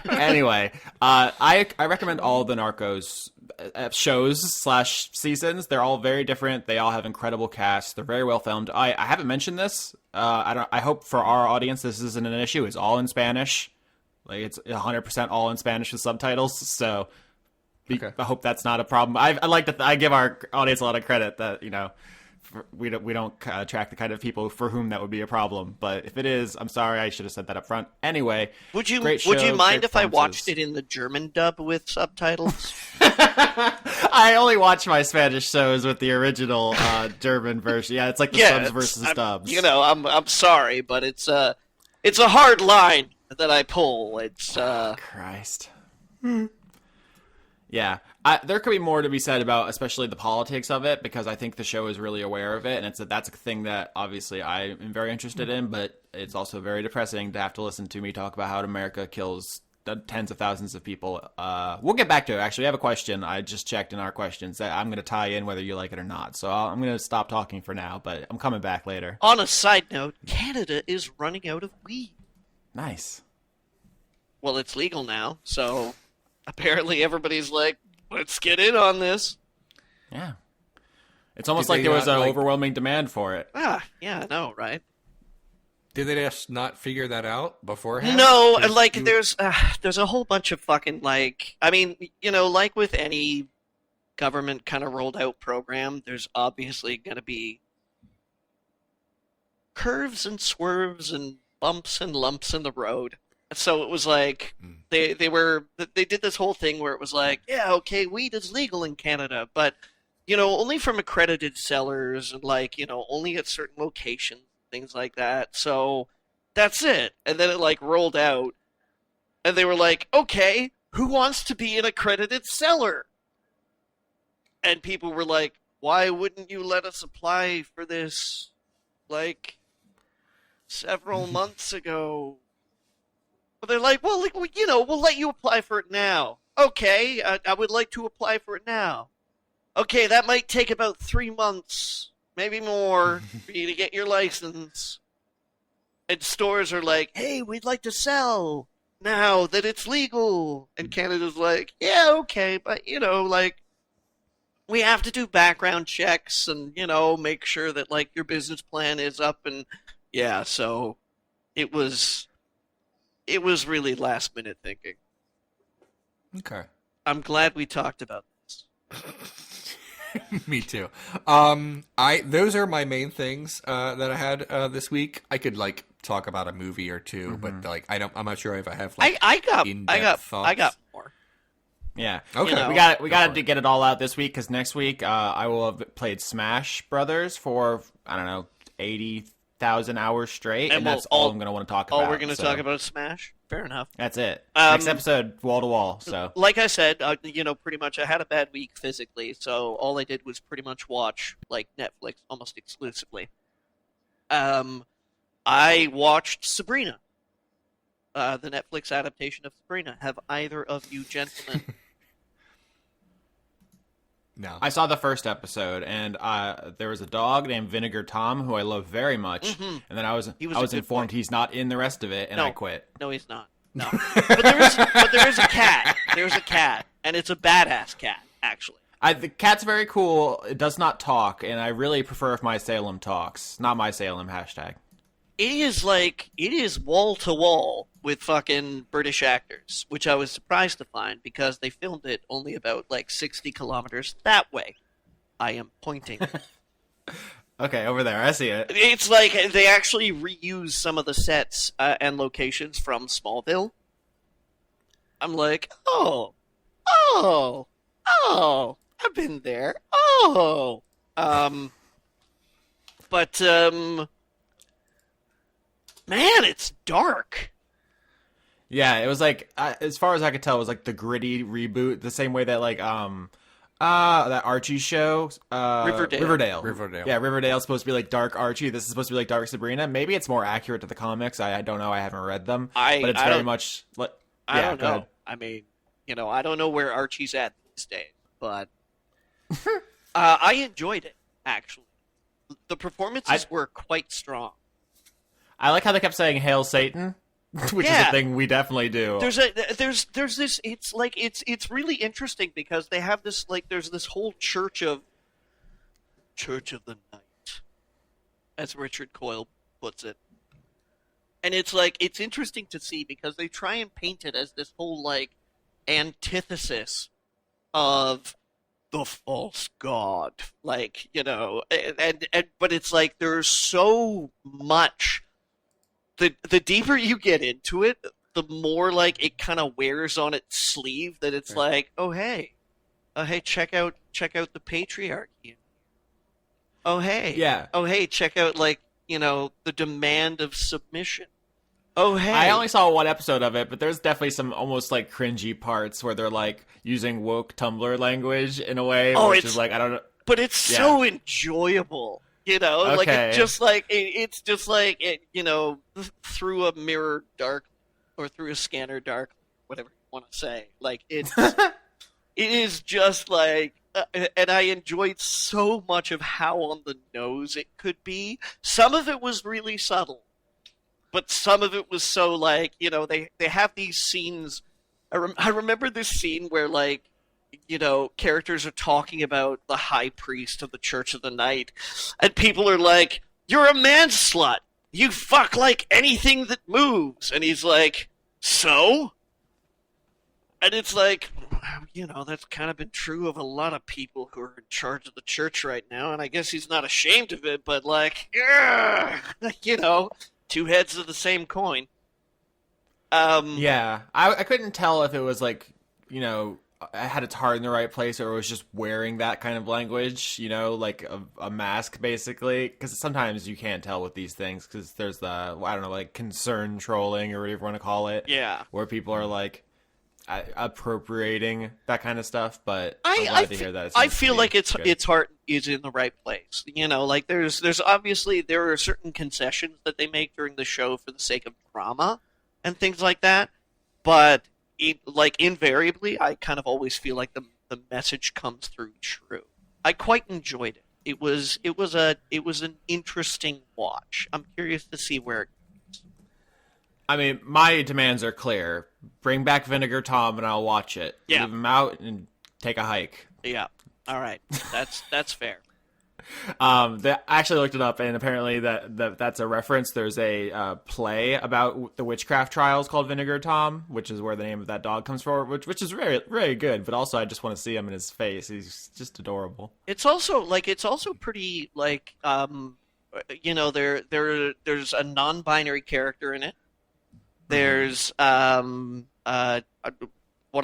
Anyway, I recommend all the Narcos shows/seasons. They're all very different. They all have incredible casts. They're very well filmed. I haven't mentioned this. I hope for our audience this isn't an issue. It's all in Spanish. Like it's 100% all in Spanish with subtitles. So Okay. I hope that's not a problem. I like to I give our audience a lot of credit that we don't track the kind of people for whom that would be a problem. But if it is, I'm sorry. I should have said that up front. Anyway, would you great show, would you mind great if I watched it in the German dub with subtitles? I only watch my Spanish shows with the original German version. Yeah, it's like the subs versus dubs. I'm sorry, but it's a hard line that I pull. It's Christ. Yeah, there could be more to be said about, especially the politics of it, because I think the show is really aware of it, and that's a thing that obviously I am very interested in. But it's also very depressing to have to listen to me talk about how America kills tens of thousands of people. We'll get back to it. Actually, I have a question. I just checked in our questions that I'm going to tie in whether you like it or not. So I'm going to stop talking for now, but I'm coming back later. On a side note, Canada is running out of weed. Nice. Well, it's legal now, so apparently everybody's like, let's get in on this. Yeah. It's almost Did like they there was not, an like- overwhelming demand for it. Yeah, I know, right? Did they just not figure that out beforehand? No, Did like you- there's a whole bunch of fucking like, I mean, like with any government kind of rolled out program, there's obviously going to be curves and swerves and bumps and lumps in the road. So it was like they did this whole thing where it was like, yeah, okay, weed is legal in Canada, but only from accredited sellers and like, only at certain locations, things like that. So that's it. And then it like rolled out and they were like, okay, who wants to be an accredited seller? And people were like, why wouldn't you let us apply for this like several months ago? But they're like, well, we'll let you apply for it now. Okay, I would like to apply for it now. Okay, that might take about 3 months, maybe more, for you to get your license. And stores are like, hey, we'd like to sell now that it's legal. And Canada's like, yeah, okay, but, like, we have to do background checks and, make sure that, like, your business plan is up. And, yeah, so it was really last minute thinking. Okay. I'm glad we talked about this. Me too. Those are my main things that I had this week. I could like talk about a movie or two, but like I'm not sure if I have like I got more. Yeah. Okay. We got to get it all out this week because next week I will have played Smash Brothers for I don't know 80,000 hours straight, and that's all I'm going to want to talk about. All we're going to talk about is Smash. Fair enough. That's it. Next episode, wall to wall. So, like I said, pretty much I had a bad week physically, so all I did was pretty much watch like Netflix almost exclusively. I watched Sabrina, the Netflix adaptation of Sabrina. Have either of you gentlemen? No. I saw the first episode, and there was a dog named Vinegar Tom who I love very much. And then I was informed he's not in the rest of it, and I quit. No, he's not. No, but there is a cat. There's a cat, and it's a badass cat, actually. The cat's very cool. It does not talk, and I really prefer if My Salem talks. Not My Salem hashtag. It is wall to wall with fucking British actors, which I was surprised to find because they filmed it only about like 60 kilometers that way. I am pointing. Okay, over there. I see it. It's like they actually reuse some of the sets and locations from Smallville. I'm like, oh, I've been there. But man, it's dark. Yeah, it was like, as far as I could tell, it was like the gritty reboot, the same way that like that Archie show, Riverdale. Yeah, Riverdale's supposed to be like dark Archie. This is supposed to be like dark Sabrina. Maybe it's more accurate to the comics. I don't know. I haven't read them, but it's very much. I don't know. I mean, I don't know where Archie's at these days, but I enjoyed it actually. The performances were quite strong. I like how they kept saying "Hail Satan," which is a thing we definitely do. There's this. It's like it's really interesting because they have this like there's this whole Church of the Night, as Richard Coyle puts it. And it's like, it's interesting to see because they try and paint it as this whole like antithesis of the false god, like, you know, and but it's like there's so much. The deeper you get into it, the more like it kind of wears on its sleeve that it's like, hey, check out the patriarchy. Oh hey, Yeah. Oh hey, check out like, you know, the demand of submission. Oh hey, I only saw one episode of it, but there's definitely some almost like cringy parts where they're like using woke Tumblr language in a way, which is like, I don't know. But it's so enjoyable, you know. Okay. Like it's just like it's just like it, you know, through a mirror dark or through a scanner dark, whatever you want to say. Like it's it is just like, and I enjoyed so much of how on the nose it could be. Some of it was really subtle. But some of it was so like, you know, they have these scenes. I remember this scene where like, you know, characters are talking about the high priest of the Church of the Night, and people are like, "You're a man slut. You fuck like anything that moves." And he's like, "So?" And it's like, you know, that's kind of been true of a lot of people who are in charge of the church right now, and I guess he's not ashamed of it, but like, you know. Two heads of the same coin. Yeah, I couldn't tell if it was like, you know, I had its heart in the right place, or it was just wearing that kind of language, you know, like a mask basically. Because sometimes you can't tell with these things because there's the, I don't know, like concern trolling or whatever you want to call it. Yeah, where people are like appropriating that kind of stuff. But I'm glad to hear that. I feel like its heart is in the right place. You know, like there's obviously there are certain concessions that they make during the show for the sake of drama and things like that. But like invariably, I kind of always feel like the message comes through true. I quite enjoyed it. It was an interesting watch. I'm curious to see where it goes. I mean, my demands are clear. Bring back Vinegar Tom and I'll watch it. Yeah. Leave him out and take a hike. Yeah. All right. That's fair. I actually looked it up, and apparently that's a reference. There's a play about the witchcraft trials called Vinegar Tom, which is where the name of that dog comes from, which is very, very good. But also, I just want to see him in his face. He's just adorable. It's also pretty like you know, there's a non-binary character in it. There's what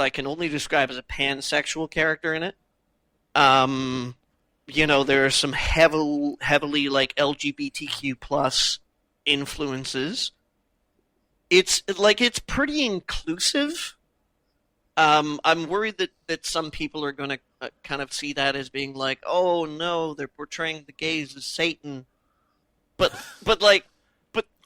I can only describe as a pansexual character in it. You know, there are some heavily like LGBTQ plus influences. It's pretty inclusive. I'm worried that some people are going to kind of see that as being like, oh no, they're portraying the gays as Satan.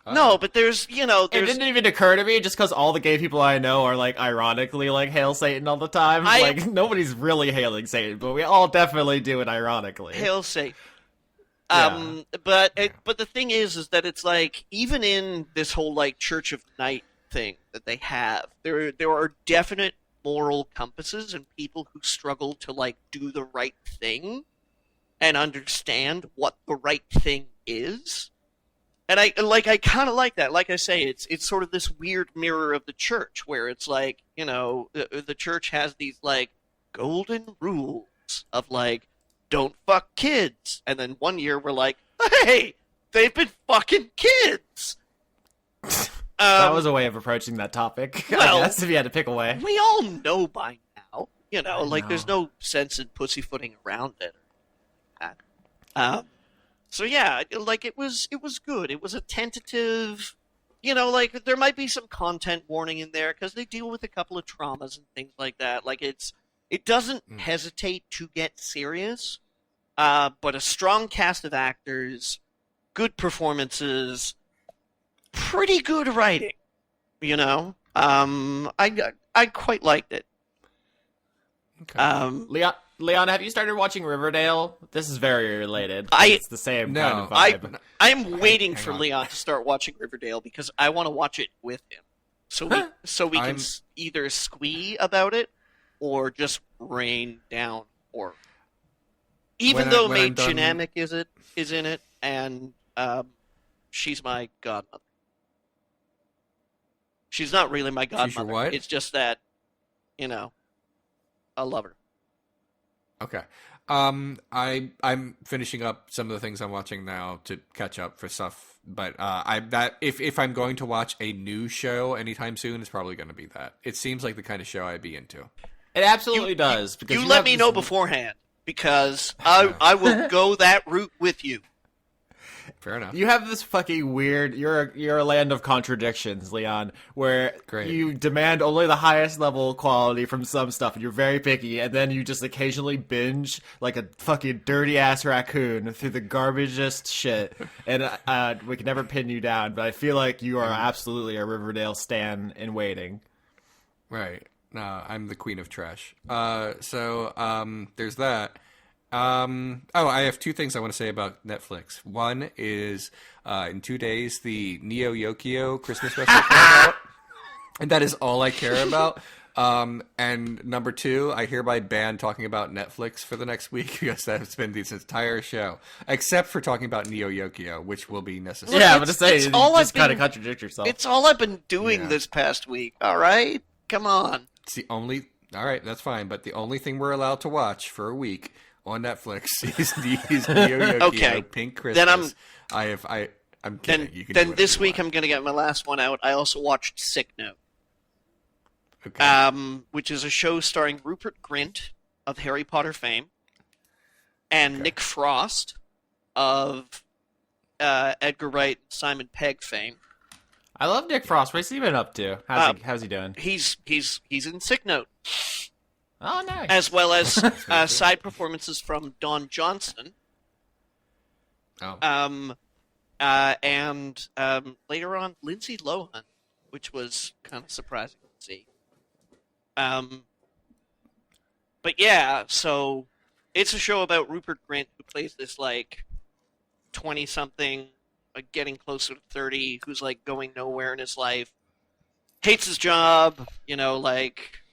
No, but there's, you know, It didn't even occur to me just because all the gay people I know are like ironically like hail Satan all the time. Like nobody's really hailing Satan, but we all definitely do it ironically. Hail Satan. Yeah. But the thing is that it's like even in this whole like Church of Night thing that they have, there are definite moral compasses and people who struggle to like do the right thing and understand what the right thing is. And I kind of like that. Like I say, it's sort of this weird mirror of the church where it's like, you know, the church has these like golden rules of like, don't fuck kids. And then one year we're like, hey, they've been fucking kids. That was a way of approaching that topic. Well, I guess if you had to pick a way. We all know by now. You know, like there's no sense in pussyfooting around it. So yeah, like it was good. It was a tentative, you know, like there might be some content warning in there because they deal with a couple of traumas and things like that. Like it doesn't hesitate to get serious, but a strong cast of actors, good performances, pretty good writing. You know, I quite liked it. Okay. Leon, have you started watching Riverdale? This is very related. It's the same kind of vibe. I'm waiting for Leon to start watching Riverdale because I want to watch it with him. So we can either squee about it or just rain down or even though Maid Janamic is in it and she's my godmother. She's not really my godmother. She's your what? It's just that, you know, I love her. Okay. I'm finishing up some of the things I'm watching now to catch up for stuff. But if I'm going to watch a new show anytime soon, it's probably going to be that. It seems like the kind of show I'd be into. It absolutely does. Because you let me know beforehand, because I will go that route with you. Fair enough. You have this fucking weird. You're a land of contradictions, Leon, where you demand only the highest level quality from some stuff, and you're very picky, and then you just occasionally binge like a fucking dirty ass raccoon through the garbagest shit. And we can never pin you down, but I feel like you are absolutely a Riverdale stan in waiting. Right. No, I'm the queen of trash. So there's that. I have two things I want to say about Netflix. One is, in 2 days, the Neo Yokio Christmas special comes out, and that is all I care about. And number two, I hereby ban talking about Netflix for the next week, because that's been this entire show, except for talking about Neo Yokio, which will be necessary. Yeah, I'm going to say, you just kind of contradict yourself. It's all I've been doing this past week, all right? Come on. It's the only... All right, that's fine, but the only thing we're allowed to watch for a week on Netflix is Neo Yokio Pink Christmas. Then I'm kidding. Then this week I'm going to get my last one out. I also watched Sick Note, which is a show starring Rupert Grint of Harry Potter fame and Nick Frost of Edgar Wright and Simon Pegg fame. I love Nick Frost. What's he been up to? How's he doing? He's in Sick Note. Oh, nice. As well as side performances from Don Johnson. Oh. And later on, Lindsay Lohan, which was kind of surprising to see. But yeah, so it's a show about Rupert Grint, who plays this, like, 20-something, like, getting closer to 30, who's, like, going nowhere in his life. Hates his job, you know, like...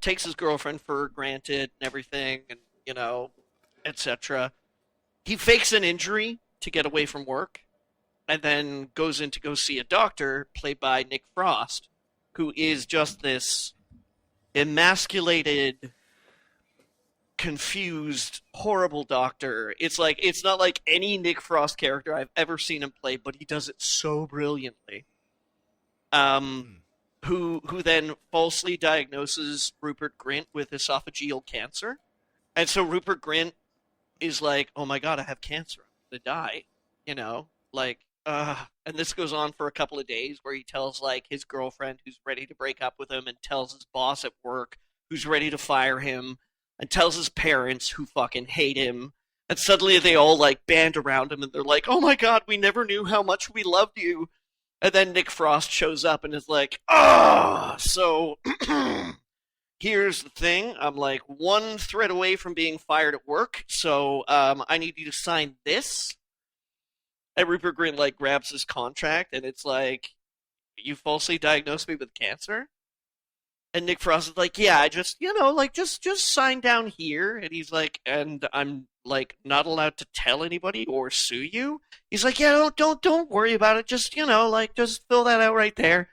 takes his girlfriend for granted and everything, and, you know, etc. He fakes an injury to get away from work, and then goes in to go see a doctor, played by Nick Frost, who is just this emasculated, confused, horrible doctor. It's not like any Nick Frost character I've ever seen him play, but he does it so brilliantly. Who then falsely diagnoses Rupert Grint with esophageal cancer. And so Rupert Grint is like, oh my god, I have cancer. I'm going to die. You know? Like, and this goes on for a couple of days where he tells, like, his girlfriend who's ready to break up with him, and tells his boss at work who's ready to fire him, and tells his parents who fucking hate him. And suddenly they all, like, band around him, and they're like, oh my god, we never knew how much we loved you. And then Nick Frost shows up and is like, so here's the thing. I'm like one thread away from being fired at work, so I need you to sign this. And Rupert Grint, like, grabs his contract, and it's like, you falsely diagnosed me with cancer? And Nick Frost is like, yeah, I just, you know, like, just sign down here. And he's like, and I'm, like, not allowed to tell anybody or sue you? He's like, yeah, don't worry about it. Just, you know, like, just fill that out right there.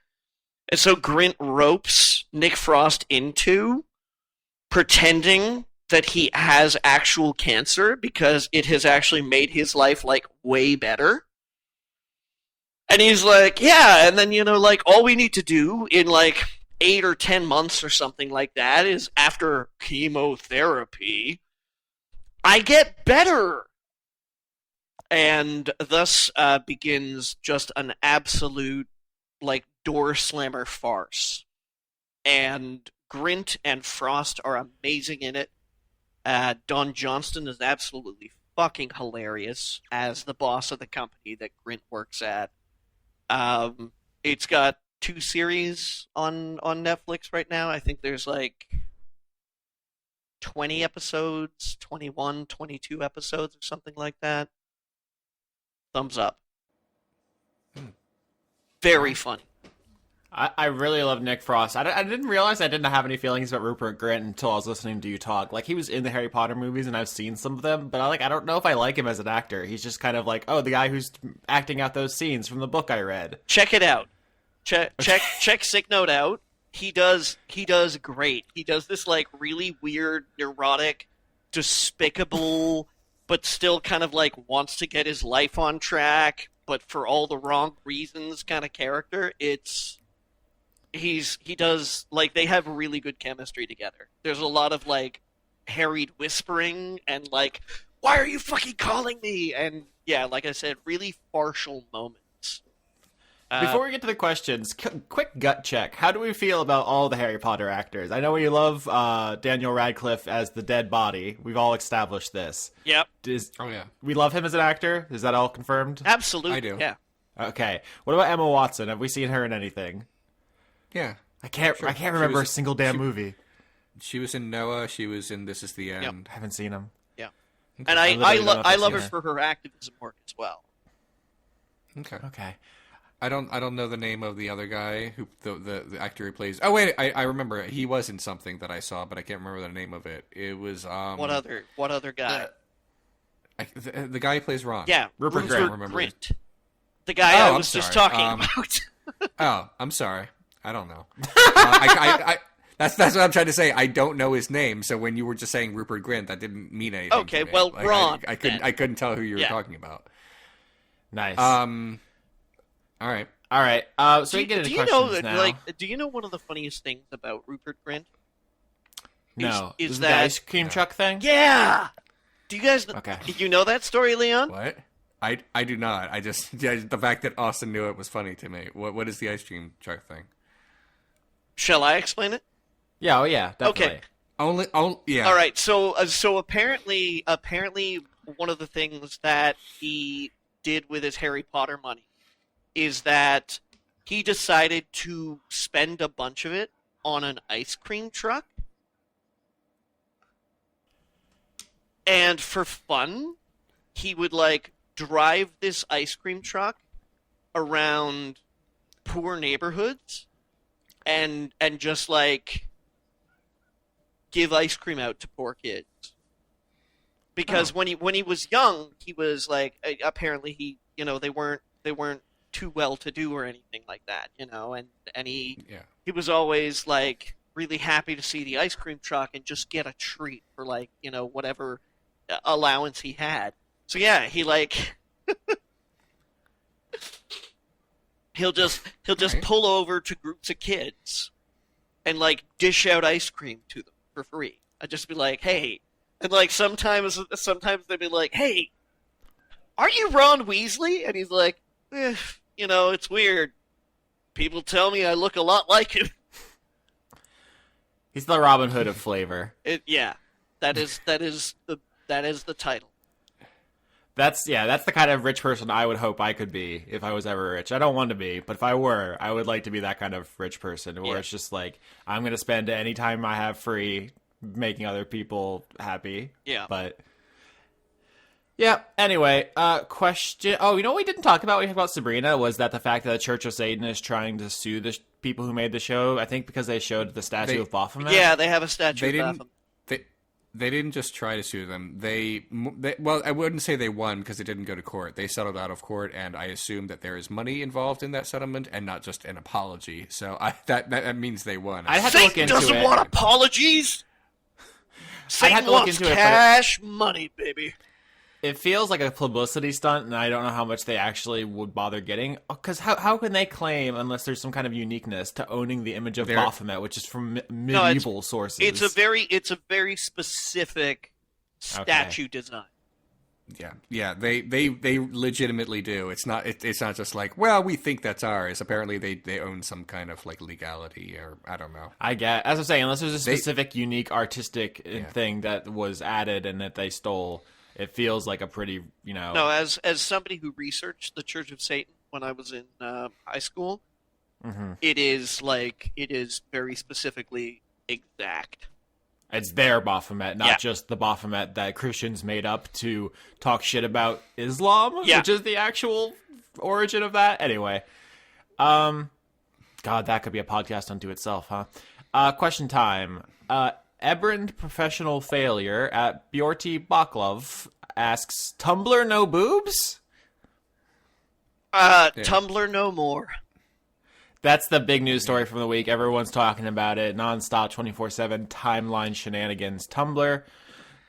And so Grint ropes Nick Frost into pretending that he has actual cancer because it has actually made his life, like, way better. And he's like, yeah, and then, you know, like, all we need to do in, like, 8 or 10 months or something like that is, after chemotherapy, I get better. And thus begins just an absolute, like, door slammer farce. And Grint and Frost are amazing in it. Don Johnston is absolutely fucking hilarious as the boss of the company that Grint works at. It's got 2 series on Netflix right now. I think there's like 20 episodes, 21, 22 episodes or something like that. Thumbs up. Very funny. I really love Nick Frost. I didn't realize I didn't have any feelings about Rupert Grint until I was listening to you talk. Like, he was in the Harry Potter movies, and I've seen some of them, but I don't know if I like him as an actor. He's just kind of like, oh, the guy who's acting out those scenes from the book I read. Check it out. check Sick Note out. He does great. He does this like really weird, neurotic, despicable, but still kind of like wants to get his life on track, but for all the wrong reasons kind of character. He does like they have really good chemistry together. There's a lot of like harried whispering and like, why are you fucking calling me? And yeah, like I said, really farcical moments. Before we get to the questions, quick gut check. How do we feel about all the Harry Potter actors? I know we love Daniel Radcliffe as the dead body. We've all established this. Yep. Oh, yeah. We love him as an actor? Is that all confirmed? Absolutely. I do. Yeah. Okay. What about Emma Watson? Have we seen her in anything? Yeah. I can't remember a single damn movie. She was in Noah. She was in This Is the End. I haven't seen him. Yeah. Okay. And I love her for her activism work as well. Okay. I don't know the name of the other guy who the actor who plays. Oh wait, I remember he was in something that I saw, but I can't remember the name of it. It was what other guy? The guy who plays Ron. Yeah, Rupert Grint. The guy I was just talking about. Oh, I'm sorry. I don't know. That's what I'm trying to say. I don't know his name, so when you were just saying Rupert Grint, that didn't mean anything. Okay, to me. well, like, Ron. I couldn't tell who you were talking about. Nice. All right. So we get into questions now. Do you know one of the funniest things about Rupert Grint? No. Is that the ice cream truck thing? Yeah. Do you guys? Okay. You know that story, Leon? What? I do not. I just the fact that Austin knew it was funny to me. What is the ice cream truck thing? Shall I explain it? Yeah. Oh yeah. Definitely. Okay. Yeah. All right. So apparently, one of the things that he did with his Harry Potter money is that he decided to spend a bunch of it on an ice cream truck. And for fun, he would like drive this ice cream truck around poor neighborhoods and just like give ice cream out to poor kids. Because when he was young, he was like apparently they weren't too well to do or anything like that, and he was always like really happy to see the ice cream truck and just get a treat for like whatever allowance he had. So yeah, he like he'll just pull over to groups of kids and like dish out ice cream to them for free. I'd just be like, hey, and like sometimes they'd be like, hey, are you Ron Weasley? And he's like, it's weird. People tell me I look a lot like him. He's the Robin Hood of flavor. That is the title. That's the kind of rich person I would hope I could be if I was ever rich. I don't want to be, but if I were, I would like to be that kind of rich person where it's just like, I'm going to spend any time I have free making other people happy. Yeah. But yeah, anyway, question. Oh, you know what we didn't talk about when we talked about Sabrina was that the fact that the Church of Satan is trying to sue the people who made the show, I think because they showed the statue of Baphomet. Yeah, they have a statue of Baphomet. They didn't just try to sue them. Well, I wouldn't say they won because it didn't go to court. They settled out of court, and I assume that there is money involved in that settlement and not just an apology. So that means they won. I had to look into doesn't it. want apologies. Satan wants cash money, baby. It feels like a publicity stunt, and I don't know how much they actually would bother getting. Because how can they claim, unless there's some kind of uniqueness, to owning the image of Baphomet, which is from medieval sources? It's a very specific statue design. Yeah. They legitimately do. It's not just like, well, we think that's ours. Apparently, they own some kind of like legality, or I don't know. I get, as I'm saying, unless there's a specific, unique artistic thing that was added and that they stole. It feels like a pretty, No, as somebody who researched the Church of Satan when I was in high school, it is very specifically exact. It's their Baphomet, not just the Baphomet that Christians made up to talk shit about Islam, which is the actual origin of that. Anyway, God, that could be a podcast unto itself, huh? Question time. Ebrand Professional Failure at Bjorty Baklov asks, Tumblr no boobs? Tumblr no more. That's the big news story from the week. Everyone's talking about it. Nonstop, 24/7 timeline shenanigans. Tumblr,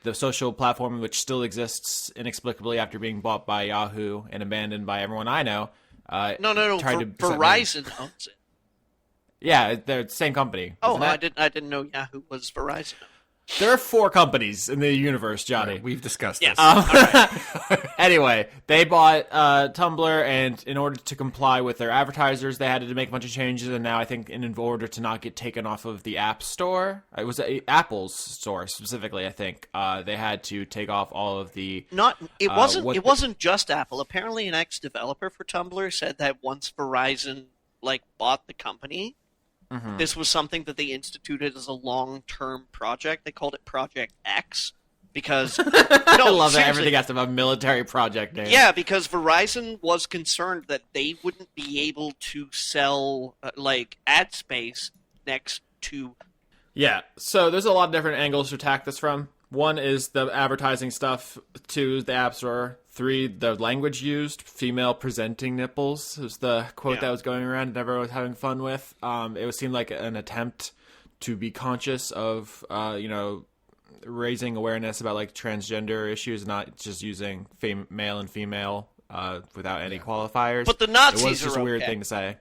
the social platform which still exists inexplicably after being bought by Yahoo and abandoned by everyone I know. No. Verizon owns it. Yeah, they're the same company. Oh, I didn't know Yahoo was Verizon. There are 4 companies in the universe, Johnny. Right, we've discussed this. Anyway, they bought Tumblr, and in order to comply with their advertisers, they had to make a bunch of changes. And now I think in order to not get taken off of the App Store, it was Apple's store specifically. I think they had to take off all of the. It wasn't just Apple. Apparently, an ex-developer for Tumblr said that once Verizon bought the company. Mm-hmm. This was something that they instituted as a long-term project. They called it Project X because I love that everything has to have a military project name. Yeah, because Verizon was concerned that they wouldn't be able to sell ad space next to. Yeah, so there's a lot of different angles to attack this from. 1 is the advertising stuff. 2, the App Store. 3, the language used. Female presenting nipples was the quote that was going around and everyone was having fun with. It would seem like an attempt to be conscious of, raising awareness about transgender issues, not just using male and female without any qualifiers. But the Nazis it was just a weird thing to say.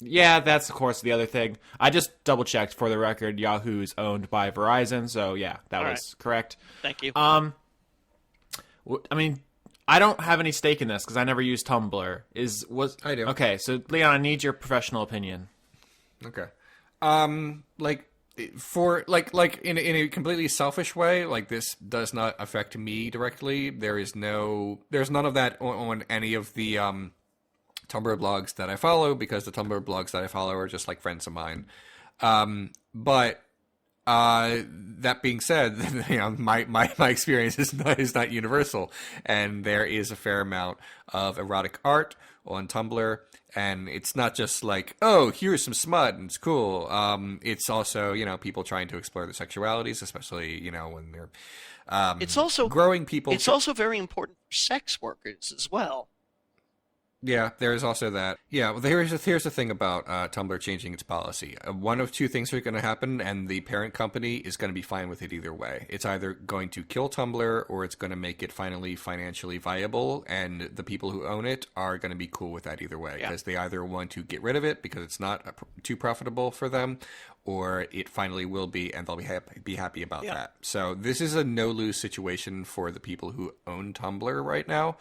Yeah, that's of course the other thing. I just double checked for the record. Yahoo is owned by Verizon, so yeah, that was correct. Thank you. I mean, I don't have any stake in this because I never used Tumblr. I do. Okay, so Leon, I need your professional opinion. Okay. In a completely selfish way, this does not affect me directly. There's none of that on any of the Tumblr blogs that I follow because the Tumblr blogs that I follow are just friends of mine. But that being said, my experience is not universal, and there is a fair amount of erotic art on Tumblr, and it's not just oh, here's some smut and it's cool. It's also people trying to explore their sexualities, especially when they're it's also growing people. It's also very important for sex workers as well. Yeah, there's also that. Yeah, well, here's the thing about Tumblr changing its policy. One of 2 things are going to happen, and the parent company is going to be fine with it either way. It's either going to kill Tumblr, or it's going to make it finally financially viable, and the people who own it are going to be cool with that either way, because they either want to get rid of it because it's not too profitable for them, or it finally will be, and they'll be happy about that. So this is a no-lose situation for the people who own Tumblr right now.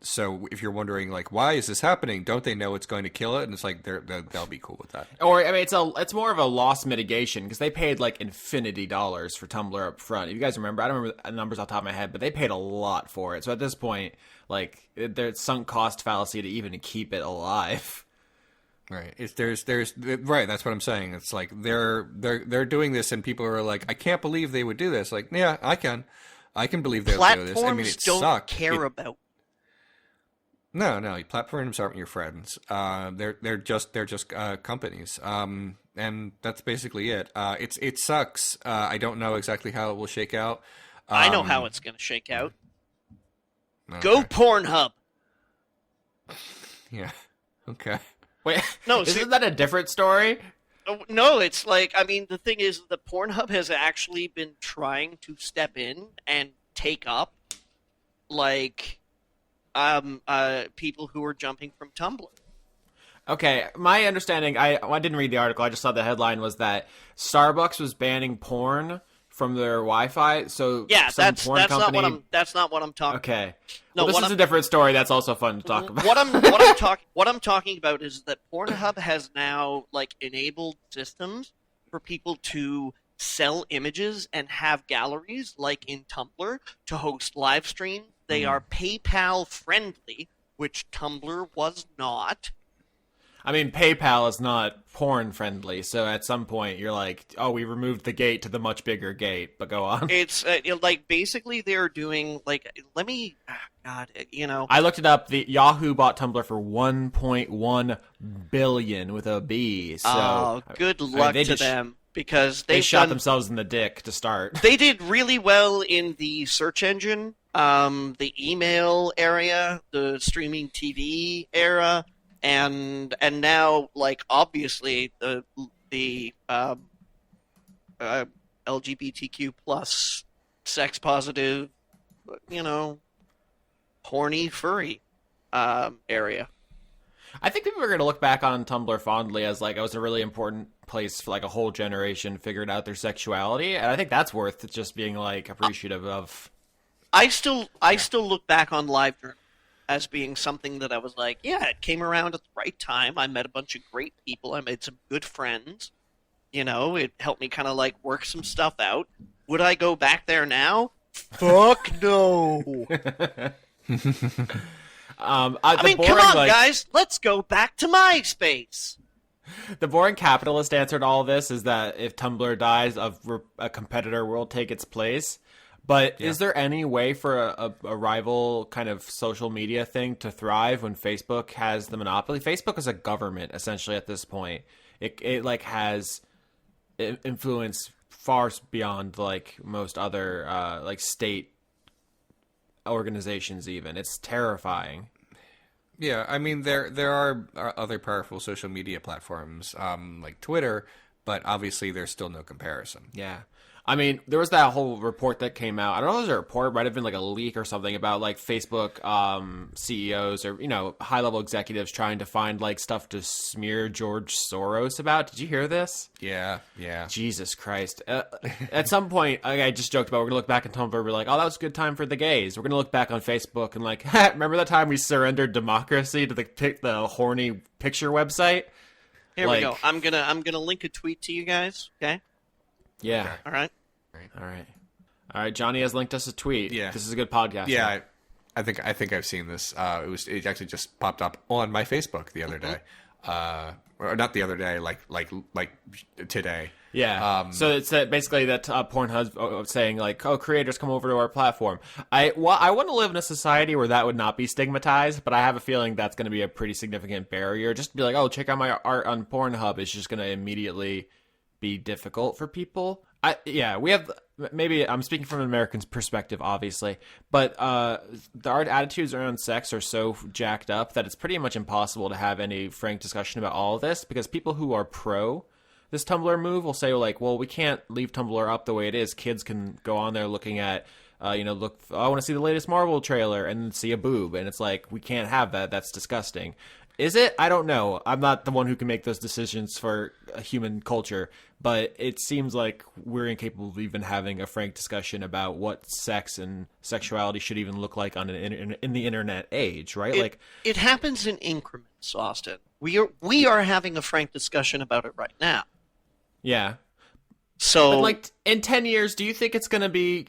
So if you're wondering, why is this happening? Don't they know it's going to kill it? And it's they'll be cool with that. Or, I mean, it's more of a loss mitigation, because they paid, infinity dollars for Tumblr up front. If you guys remember, I don't remember the numbers off the top of my head, but they paid a lot for it. So at this point, there's sunk cost fallacy to even keep it alive. Right. There's right. That's what I'm saying. It's they're doing this, and people are I can't believe they would do this. Yeah, I can believe they would do this. I mean, it don't care about. No. Platforms aren't your friends. They're just companies. And that's basically it. It sucks. I don't know exactly how it will shake out. I know how it's going to shake out. Okay. Go Pornhub. Yeah. Okay. Wait, no, isn't that a different story? No, it's the thing is that Pornhub has actually been trying to step in and take up, people who are jumping from Tumblr. Okay, my understanding, I didn't read the article, I just saw the headline, was that Starbucks was banning porn from their Wi-Fi, so that's not what I'm talking about. Okay. No, this is a different story that's also fun to talk about. What I'm talking about is that Pornhub has now enabled systems for people to sell images and have galleries in Tumblr to host live streams. They are PayPal friendly, which Tumblr was not. I mean, PayPal is not porn friendly, so at some point you're oh, we removed the gate to the much bigger gate, but go on. It's basically they're doing let me, I looked it up. The Yahoo bought Tumblr for $1.1 billion with a B. So good luck to them, because they shot themselves in the dick to start. They did really well in the search engine, the email area, the streaming TV era. And now, like, obviously the LGBTQ plus sex positive, horny furry area. I think people are going to look back on Tumblr fondly as like it was a really important place for like a whole generation figured out their sexuality, and I think that's worth just being like appreciative of. I still look back on LiveJournal as being something that I was like, yeah, it came around at the right time. I met a bunch of great people. I made some good friends. It helped me kind of like work some stuff out. Would I go back there now? Fuck no. I mean, come on, guys. Let's go back to MySpace. The boring capitalist answer to all this is that if Tumblr dies, a competitor will take its place. But is there any way for a rival kind of social media thing to thrive when Facebook has the monopoly? Facebook is a government, essentially, at this point. It like has influence far beyond like most other like state organizations even. It's terrifying. Yeah, I mean there are other powerful social media platforms like Twitter, but obviously there's still no comparison. Yeah. I mean, there was that whole report that came out. I don't know if it was a report, it might have been like a leak or something about like Facebook CEOs or, high-level executives trying to find like stuff to smear George Soros about. Did you hear this? Yeah. Jesus Christ. At some point, I just joked about we're going to look back at Tumblr and be like, oh, that was a good time for the gays. We're going to look back on Facebook and like, remember that time we surrendered democracy to the horny picture website? Here we go. I'm gonna link a tweet to you guys, okay? Yeah. Okay. All right. Johnny has linked us a tweet. Yeah. This is a good podcast. Yeah. I think I've seen this. It actually just popped up on my Facebook the other day. Or not the other day, like today. Yeah. So it's basically that Pornhub's saying like, oh, creators come over to our platform. I want to live in a society where that would not be stigmatized, but I have a feeling that's going to be a pretty significant barrier. Just to be like, oh, check out my art on Pornhub is just going to immediately be difficult for people. We have, maybe I'm speaking from an American's perspective, obviously, but our attitudes around sex are so jacked up that it's pretty much impossible to have any frank discussion about all of this, because people who are pro this Tumblr move will say like, well, we can't leave Tumblr up the way it is. Kids can go on there looking at, I want to see the latest Marvel trailer and see a boob, and it's like, we can't have that. That's disgusting. Is it? I don't know. I'm not the one who can make those decisions for a human culture, but it seems like we're incapable of even having a frank discussion about what sex and sexuality should even look like in the internet age, right? It happens in increments, Austin. We are having a frank discussion about it right now. Yeah. So, but like in 10 years, do you think it's going to be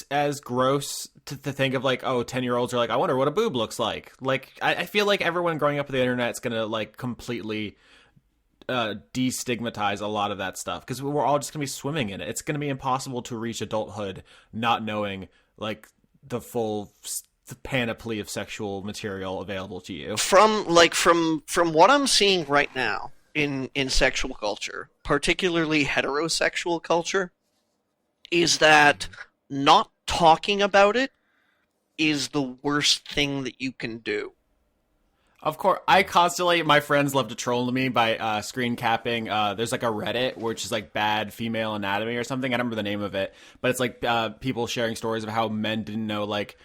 as gross to think of like, 10-year-olds are like, I wonder what a boob looks like. Like, I feel like everyone growing up with the internet is going to like completely destigmatize a lot of that stuff, because we're all just going to be swimming in it. It's going to be impossible to reach adulthood not knowing like the full panoply of sexual material available to you. From what I'm seeing right now in sexual culture, particularly heterosexual culture, is that not talking about it is the worst thing that you can do. Of course, my friends love to troll me by screen capping. There's like a Reddit, which is like bad female anatomy or something. I don't remember the name of it, but it's like people sharing stories of how men didn't know like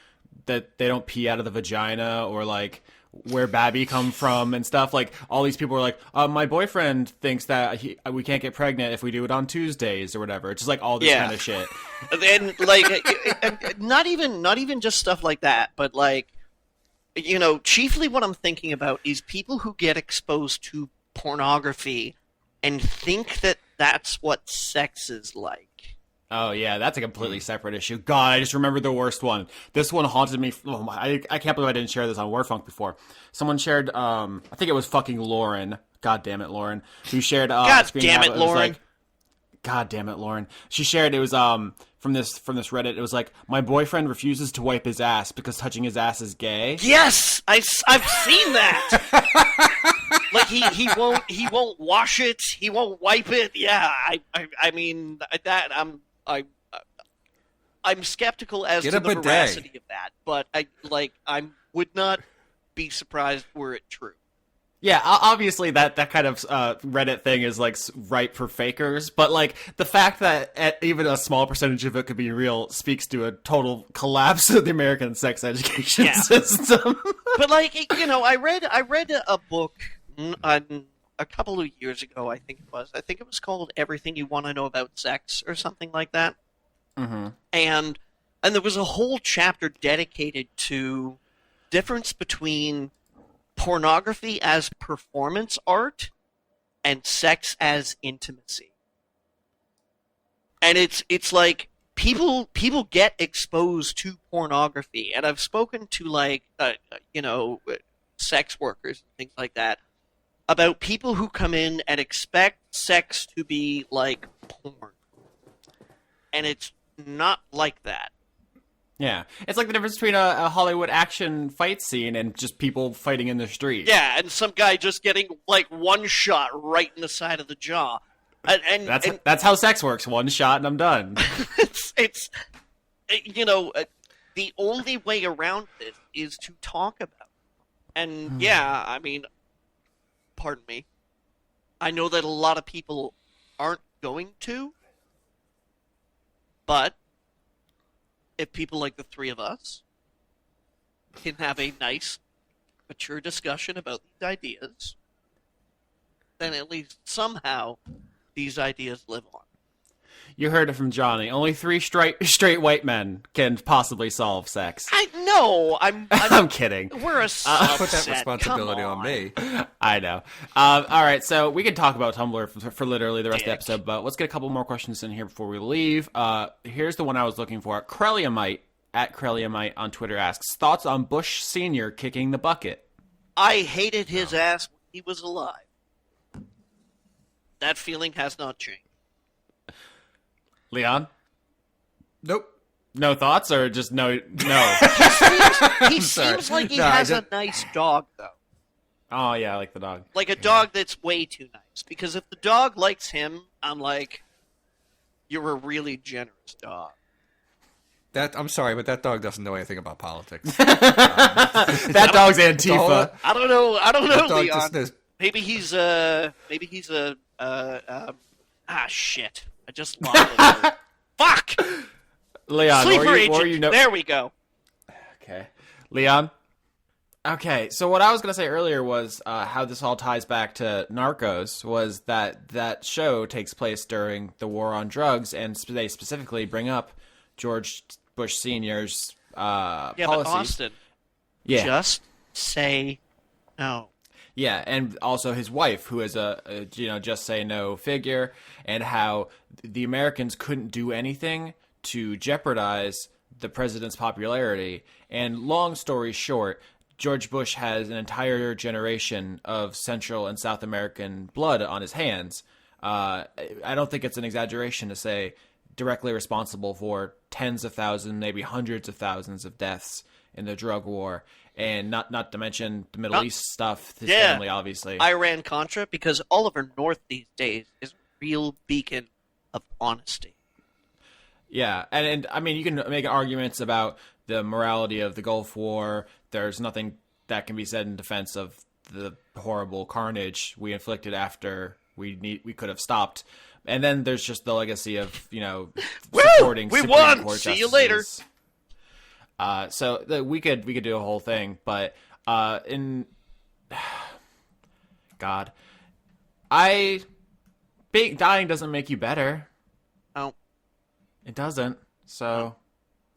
that they don't pee out of the vagina, or like where Babby come from and stuff. Like all these people are like, my boyfriend thinks that we can't get pregnant if we do it on Tuesdays or whatever. It's just like all this kind of shit. And like, not even just stuff like that, but like, chiefly what I'm thinking about is people who get exposed to pornography and think that that's what sex is like. Oh, yeah, that's a completely separate issue. God, I just remembered the worst one. This one haunted me. I can't believe I didn't share this on Warfunk before. Someone shared, I think it was fucking Lauren. God damn it, Lauren. Who shared God damn it, Lauren. Like, God damn it, Lauren. She shared, it was from this Reddit, it was like, my boyfriend refuses to wipe his ass because touching his ass is gay. Yes! I've seen that! Like he won't wash it, he won't wipe it. Yeah, I mean that I'm skeptical as to the veracity of that, but I would not be surprised were it true. Yeah, obviously that kind of Reddit thing is like ripe for fakers, but like the fact that even a small percentage of it could be real speaks to a total collapse of the American sex education system. But like, you know, I read a book a couple of years ago. I think it was called "Everything You Want to Know About Sex" or something like that. Mm-hmm. And there was a whole chapter dedicated to difference between pornography as performance art and sex as intimacy. And it's like people get exposed to pornography, and I've spoken to like you know, sex workers and things like that about people who come in and expect sex to be like porn. And it's not like that. Yeah, it's like the difference between a Hollywood action fight scene and just people fighting in the street. Yeah, and some guy just getting like one shot right in the side of the jaw. And that's how sex works. One shot and I'm done. it's you know, the only way around this is to talk about it. And yeah, I mean, pardon me, I know that a lot of people aren't going to, but if people like the three of us can have a nice, mature discussion about these ideas, then at least somehow these ideas live on. You heard it from Johnny. Only 3 straight white men can possibly solve sex. I know. I'm kidding. We're a subset. Put that responsibility on me. I know. All right, so we can talk about Tumblr for literally the rest of the episode, but let's get a couple more questions in here before we leave. Here's the one I was looking for. Kreliamite, at Kreliamite on Twitter asks, thoughts on Bush Sr. kicking the bucket? I hated his ass when he was alive. That feeling has not changed. Leon? Nope. No thoughts or just no? He seems like he has a nice dog, though. Oh, yeah, I like the dog. Like a dog that's way too nice. Because if the dog likes him, I'm like, you're a really generous dog. I'm sorry, but that dog doesn't know anything about politics. That dog's Antifa. I don't know, That dog Leon. just knows. Maybe he's shit. I just lost it. Fuck! Leon, Sleeper agent. There we go. Okay. Leon? Okay, so what I was going to say earlier was how this all ties back to Narcos, was that show takes place during the war on drugs, and they specifically bring up George Bush Sr.'s policies. Yeah, but Austin, just say no. Yeah, and also his wife, who is a just say no figure, and how the Americans couldn't do anything to jeopardize the president's popularity. And long story short, George Bush has an entire generation of Central and South American blood on his hands. I don't think it's an exaggeration to say directly responsible for tens of thousands, maybe hundreds of thousands of deaths in the drug war. And not to mention the Middle East stuff, his family, obviously. Iran-Contra, because Oliver North these days is a real beacon of honesty. Yeah, and I mean, you can make arguments about the morality of the Gulf War. There's nothing that can be said in defense of the horrible carnage we inflicted after we could have stopped. And then there's just the legacy of, supporting we Supreme won! Court See you justices. Later! So we could do a whole thing, but God, dying doesn't make you better. Oh, it doesn't. So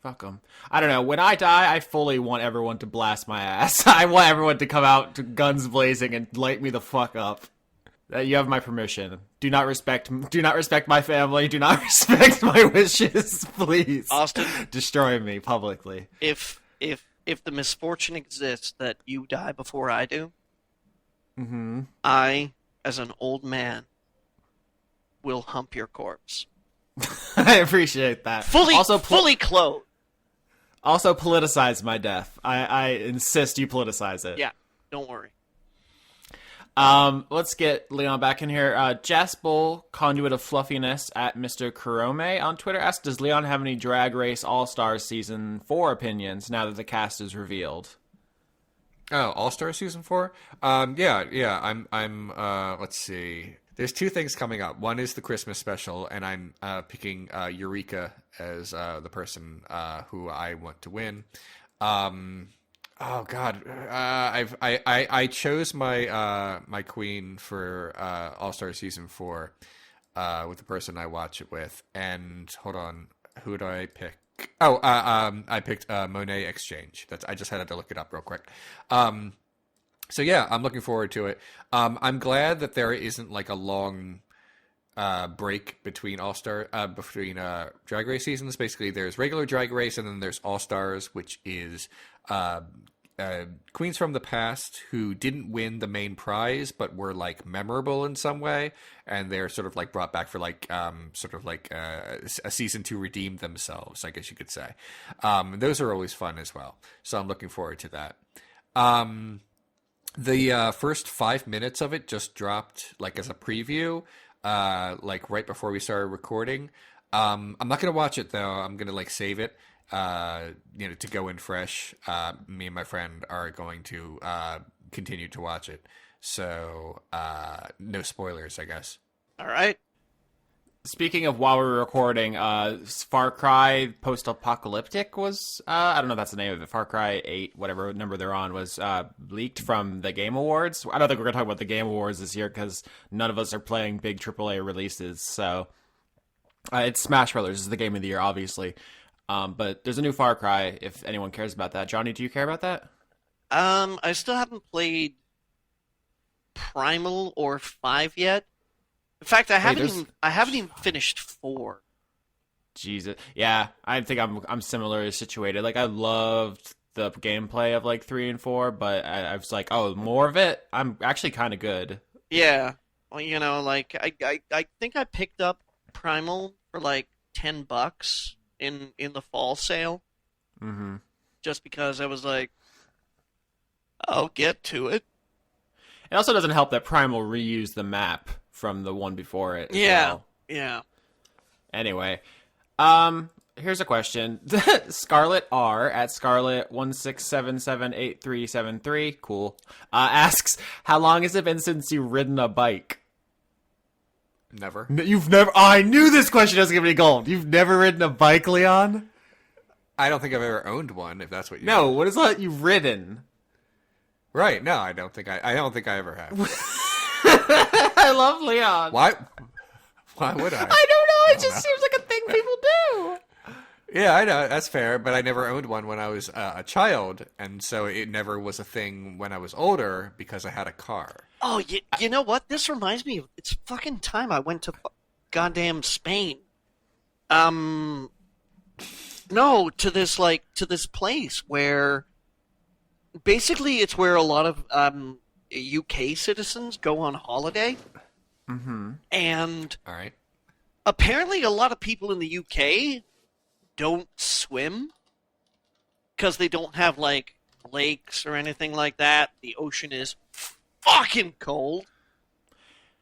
fuck them. I don't know. When I die, I fully want everyone to blast my ass. I want everyone to come out to guns blazing and light me the fuck up. You have my permission. Do not respect my family. Do not respect my wishes, please. Austin, destroy me publicly. If the misfortune exists that you die before I do, I, as an old man, will hump your corpse. I appreciate that. Fully clothed. Also, politicize my death. I insist you politicize it. Yeah, don't worry. Let's get Leon back in here. Jaspel, conduit of fluffiness at Mr. Kurome on Twitter asks, does Leon have any Drag Race All-Stars Season 4 opinions now that the cast is revealed? Oh, All Star season 4. Yeah. I'm. Let's see. There's two things coming up. One is the Christmas special, and I'm picking Eureka as the person who I want to win. Oh God, I chose my queen for All Star season 4 with the person I watch it with. And hold on, who do I pick? Oh, I picked Monet Exchange. I just had to look it up real quick. So yeah, I'm looking forward to it. I'm glad that there isn't like a long break between Drag Race seasons. Basically, there's regular Drag Race, and then there's All Stars, which is queens from the past who didn't win the main prize but were like memorable in some way, and they're sort of like brought back for like a season to redeem themselves, I guess you could say. Those are always fun as well, so I'm looking forward to that. The first 5 minutes of it just dropped like as a preview, like right before we started recording. I'm not gonna watch it though. I'm gonna like save it, to go in fresh. Me and my friend are going to continue to watch it. So no spoilers, I guess. All right. Speaking of while we were recording, Far Cry Post-Apocalyptic was, I don't know if that's the name of it, Far Cry 8, whatever number they're on, was leaked from the Game Awards. I don't think we're going to talk about the Game Awards this year because none of us are playing big AAA releases. So it's Smash Brothers is the game of the year, obviously. But there's a new Far Cry, if anyone cares about that. Johnny, do you care about that? I still haven't played Primal or 5 yet. In fact, I haven't even finished 4. Jesus, yeah, I think I'm similarly situated. Like, I loved the gameplay of like 3 and 4, but I was like, oh, more of it. I'm actually kind of good. Yeah, well, like I think I picked up Primal for like $10 in the fall sale. Mm-hmm. Just because I was like, I'll get to it. It also doesn't help that Primal reused the map from the one before it. Yeah. Anyway, here's a question. Scarlet R at Scarlet16778373, cool, asks, how long has it been since you've ridden a bike? Never. You've never... Oh, I knew this question was going to be gold. You've never ridden a bike, Leon? I don't think I've ever owned one, if that's what you No, mean. what is that you've ridden? Right, no, I don't think I ever have. I love Leon. Why would I? I don't know. It just seems like a thing people do. Yeah, I know. That's fair. But I never owned one when I was a child. And so it never was a thing when I was older because I had a car. Oh, you know what? This reminds me of it's fucking time I went to goddamn Spain. No, to this place where basically it's where a lot of UK citizens go on holiday. Mm-hmm. And all right. Apparently a lot of people in the UK don't swim because they don't have like lakes or anything like that. The ocean is fucking cold.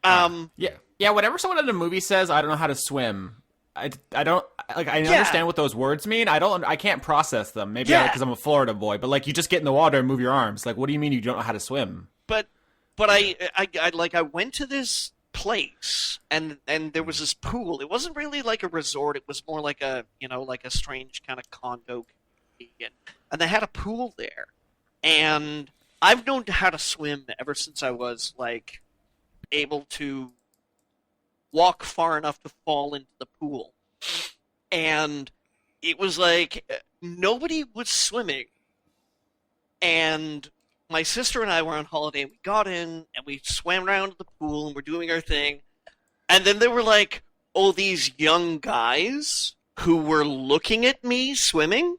Yeah. Whatever someone in a movie says, I don't know how to swim. I don't like. I understand what those words mean. I can't process them. Maybe because I'm a Florida boy. But like, you just get in the water and move your arms. Like, what do you mean you don't know how to swim? But I went to this place and there was this pool. It wasn't really like a resort. It was more like a strange kind of condo, and they had a pool there. And I've known how to swim ever since I was like able to walk far enough to fall into the pool. And it was like nobody was swimming. And my sister and I were on holiday, and we got in, and we swam around the pool, and we're doing our thing. And then there were, like, all these young guys who were looking at me swimming.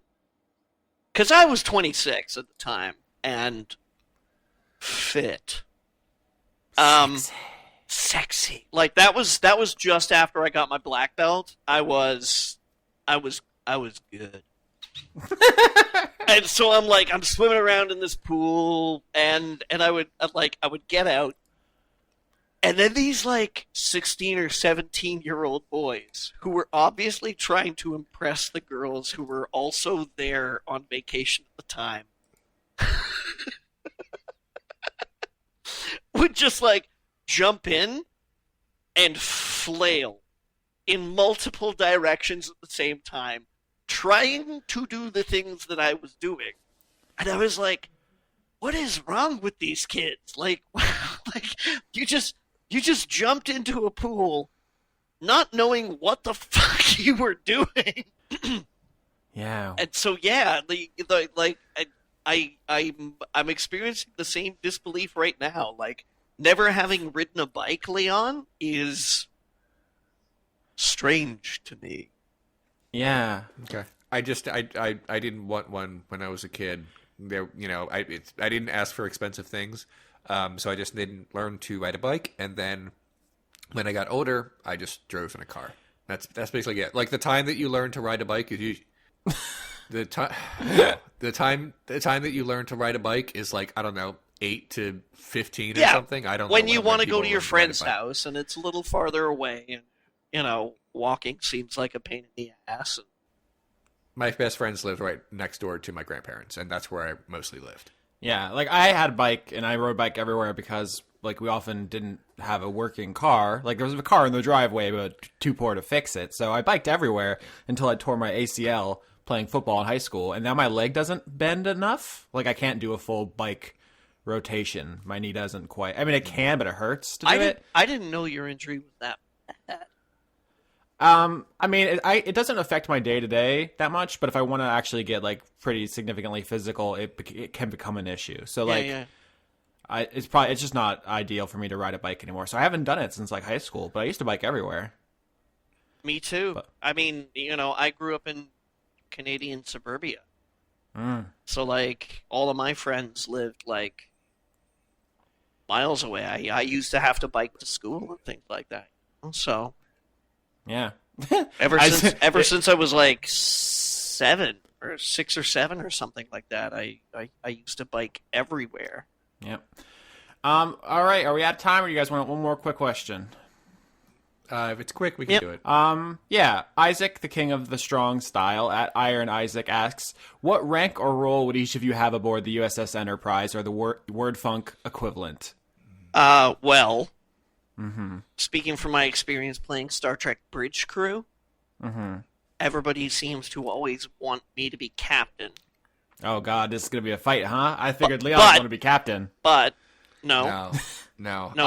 Because I was 26 at the time, and fit. Sexy. Like, that was just after I got my black belt. I was good. And so I'm swimming around in this pool, and I would get out, and then these like 16 or 17-year-old boys who were obviously trying to impress the girls who were also there on vacation at the time would just like jump in and flail in multiple directions at the same time, trying to do the things that I was doing. And I was like, what is wrong with these kids? Like, like you just jumped into a pool not knowing what the fuck you were doing. Yeah. And so, yeah, I'm experiencing the same disbelief right now. Like, never having ridden a bike, Leon, is strange to me. Yeah. Okay. I didn't want one when I was a kid. There, I didn't ask for expensive things, so I just didn't learn to ride a bike. And then when I got older, I just drove in a car. That's basically it. Like the time that you learn to ride a bike is the time that you learn to ride a bike is like, I don't know, 8 to 15 or something. I don't know. When you want to go to your friend's house and it's a little farther away, and walking seems like a pain in the ass. My best friends lived right next door to my grandparents, and that's where I mostly lived. Yeah, like I had a bike and I rode a bike everywhere because like we often didn't have a working car. Like there was a car in the driveway, but too poor to fix it. So I biked everywhere until I tore my ACL playing football in high school, and now my leg doesn't bend enough. Like I can't do a full bike rotation. My knee doesn't quite. I mean, it can, but it hurts to do it. I didn't know your injury was that bad. I mean, it doesn't affect my day to day that much, but if I want to actually get like pretty significantly physical, it can become an issue. So like, it's just not ideal for me to ride a bike anymore. So I haven't done it since like high school, but I used to bike everywhere. Me too. But, I mean, I grew up in Canadian suburbia, so like all of my friends lived like miles away. I used to have to bike to school and things like that. So. Yeah. Ever since I was like 7 or 6 or 7 or something like that, I used to bike everywhere. Yep. All right. Are we out of time, or do you guys want one more quick question? If it's quick, we can do it. Yeah. Isaac, the king of the strong style, at Iron Isaac asks, what rank or role would each of you have aboard the USS Enterprise, or the word funk equivalent? Well. Mm-hmm. Speaking from my experience playing Star Trek Bridge Crew, everybody seems to always want me to be captain. Oh God, this is gonna be a fight, huh? I figured Leon was going to be captain, but no. I'm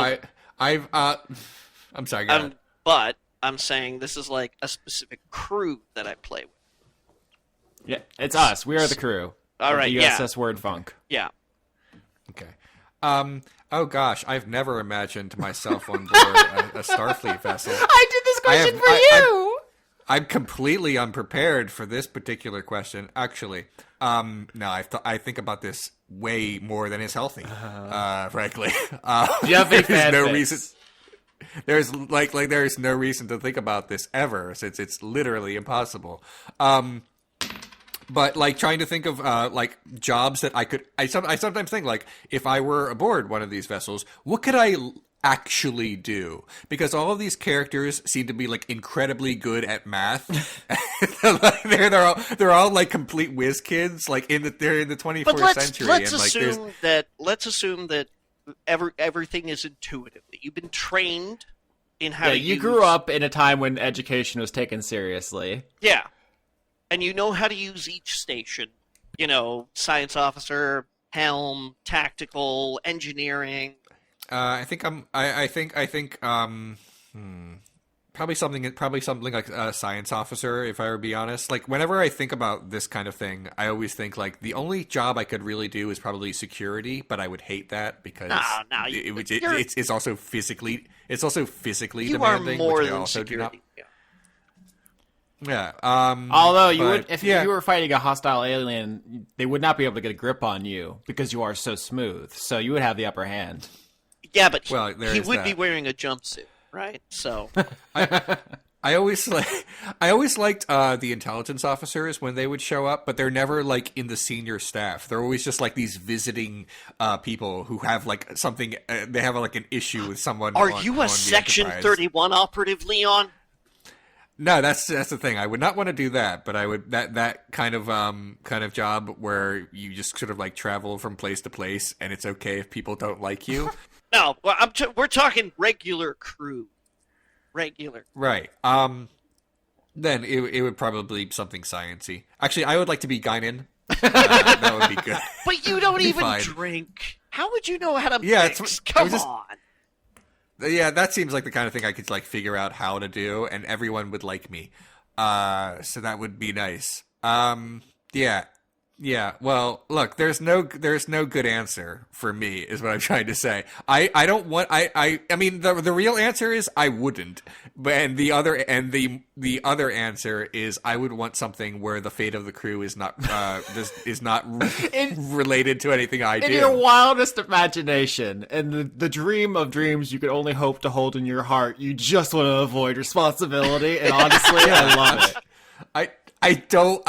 sorry. Go ahead. But I'm saying this is like a specific crew that I play with. Yeah, it's us. We are the crew. All right, the USS Word Funk. Yeah. Okay. Oh gosh, I've never imagined myself on board a Starfleet vessel. I did this question for you. I'm completely unprepared for this particular question. Actually, no, I think about this way more than is healthy. Frankly, do you have any there's no reason. There's there's no reason to think about this ever, since it's literally impossible. But like trying to think of like jobs that I sometimes think like if I were aboard one of these vessels, what could I actually do? Because all of these characters seem to be like incredibly good at math. they're all like complete whiz kids. Like they're in the 21st century. Let's assume that everything is intuitive. That you've been trained in how. Yeah, you grew up in a time when education was taken seriously. Yeah. And you know how to use each station. Science officer, helm, tactical, engineering. I think probably something like a science officer, if I were to be honest. Like whenever I think about this kind of thing, I always think like the only job I could really do is probably security, but I would hate that because it's also physically you demanding. You are more which I than also security. do not. Yeah. Although if you were fighting a hostile alien, they would not be able to get a grip on you because you are so smooth. So you would have the upper hand. Yeah, but he would be wearing a jumpsuit, right? So I always liked the intelligence officers when they would show up, but they're never like in the senior staff. They're always just like these visiting people who have like something. They have like an issue with someone. Are you a Section 31 operative, Leon? No, that's the thing. I would not want to do that, but I would that kind of job where you just sort of like travel from place to place, and it's okay if people don't like you. No, well, we're talking regular crew. Regular. Right. Then it would probably be something sciencey. Actually, I would like to be Guinan. That would be good. But you don't even fine. drink. How would you know how to Yeah, mix? Come on. Yeah, that seems like the kind of thing I could like figure out how to do, and everyone would like me. So that would be nice. Yeah. Well, look, there's no good answer for me, is what I'm trying to say. I don't want. I mean, the real answer is I wouldn't. But the other answer is I would want something where the fate of the crew is not related to anything I do. In your wildest imagination, and the dream of dreams you could only hope to hold in your heart, you just want to avoid responsibility. And honestly, I love it. I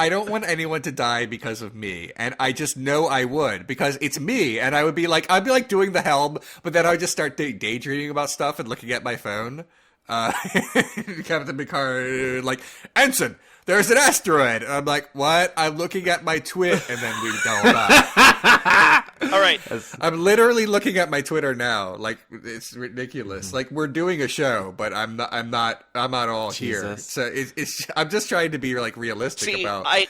don't want anyone to die because of me, and I just know I would, because it's me, and I'd be like doing the helm, but then I would just start daydreaming about stuff and looking at my phone. Captain Picard, like, Ensign, there's an asteroid. And I'm like, what? I'm looking at my twit, and then we go back. All right. I'm literally looking at my Twitter now. Like, it's ridiculous. Mm-hmm. Like, we're doing a show, but I'm not all Jesus. here. So I'm just trying to be like realistic about my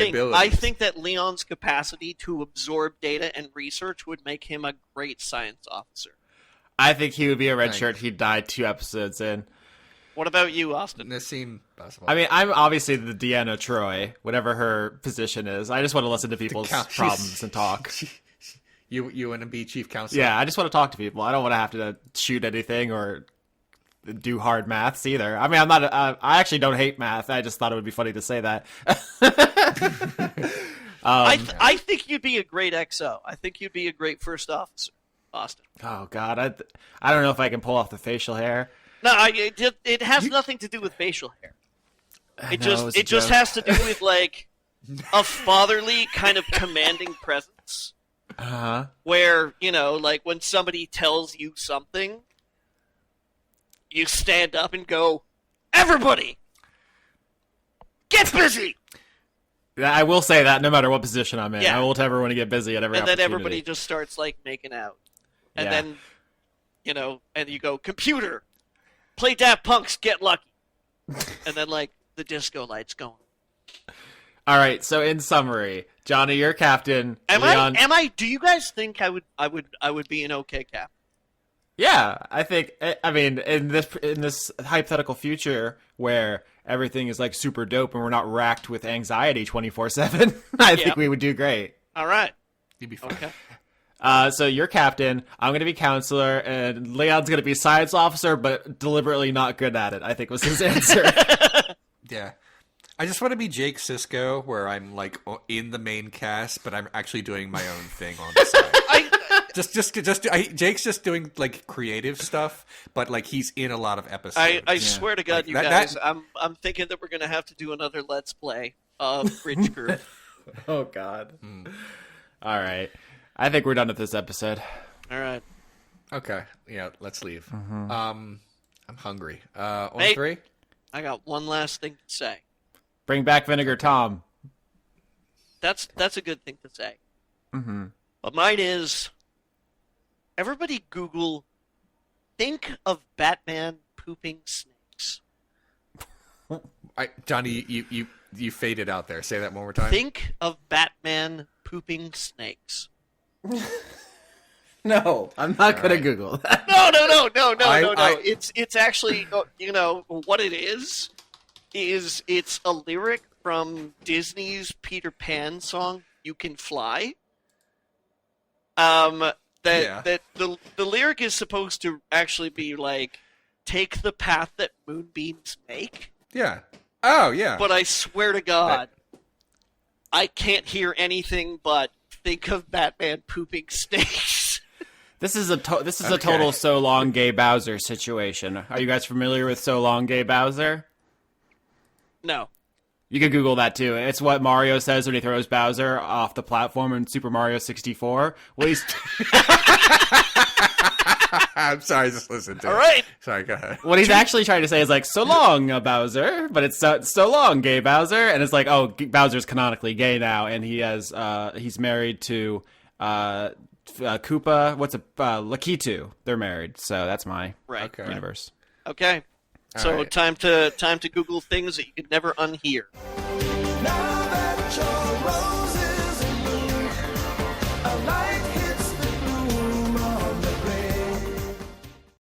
abilities. I think that Leon's capacity to absorb data and research would make him a great science officer. I think he would be a red shirt. He'd die 2 episodes in. What about you, Austin? This seemed possible. I mean, I'm obviously the Deanna Troi, whatever her position is. I just want to listen to people's problems and talk. You want to be chief counselor? Yeah, I just want to talk to people. I don't want to have to shoot anything or do hard maths either. I mean, I actually don't hate math. I just thought it would be funny to say that. I think you'd be a great XO. I think you'd be a great first officer, Austin. Oh God, I don't know if I can pull off the facial hair. No, it has nothing to do with facial hair. It just has to do with like a fatherly kind of commanding presence. Uh-huh. Where, like when somebody tells you something, you stand up and go, "Everybody, get busy!" I will say that no matter what position I'm in. Yeah. I will tell everyone to get busy at every opportunity. And then everybody just starts like making out. And then, and you go, "Computer, play Daft Punk's Get Lucky." And then like the disco lights going. All right, so in summary, Johnny, you're captain. Am Leon... I? Do you guys think I would be an okay captain? Yeah, I think. I mean, in this hypothetical future where everything is like super dope and we're not racked with anxiety 24/7, I think we would do great. All right, you'd be fine. Okay. So you're captain. I'm going to be counselor, and Leon's going to be science officer, but deliberately not good at it, I think was his answer. Yeah. I just want to be Jake Sisko, where I'm like in the main cast, but I'm actually doing my own thing on the side. Jake's just doing like creative stuff, but like he's in a lot of episodes. I swear to God, like, you guys, I'm thinking that we're going to have to do another Let's Play of Bridge Crew. Oh God. All right. I think we're done with this episode. All right. Okay. Yeah, let's leave. Mm-hmm. I'm hungry. Hey, 3? I got one last thing to say. Bring back Vinegar Tom. That's a good thing to say. Mm-hmm. But mine is, everybody Google, think of Batman pooping snakes. Johnny, you faded out there. Say that one more time. Think of Batman pooping snakes. No, I'm not going to Google that. No. It's actually, what it is it's a lyric from Disney's Peter Pan song, "You Can Fly." That the lyric is supposed to actually be like, "Take the path that moonbeams make." Yeah. Oh, yeah. But I swear to God, I can't hear anything but think of Batman pooping snakes. This is a total So Long Gay Bowser situation. Are you guys familiar with So Long Gay Bowser? No. You can Google that too. It's what Mario says when he throws Bowser off the platform in Super Mario 64. Well, he's... I'm sorry, just listen to it. All right. Sorry, go ahead. What he's actually trying to say is like, "So long, Bowser," but it's so long, gay Bowser, and it's like, oh, Bowser's canonically gay now, and he's married to Koopa, Lakitu. They're married, so that's my Okay. universe. Okay. All So right. time to Google things that you could never unhear.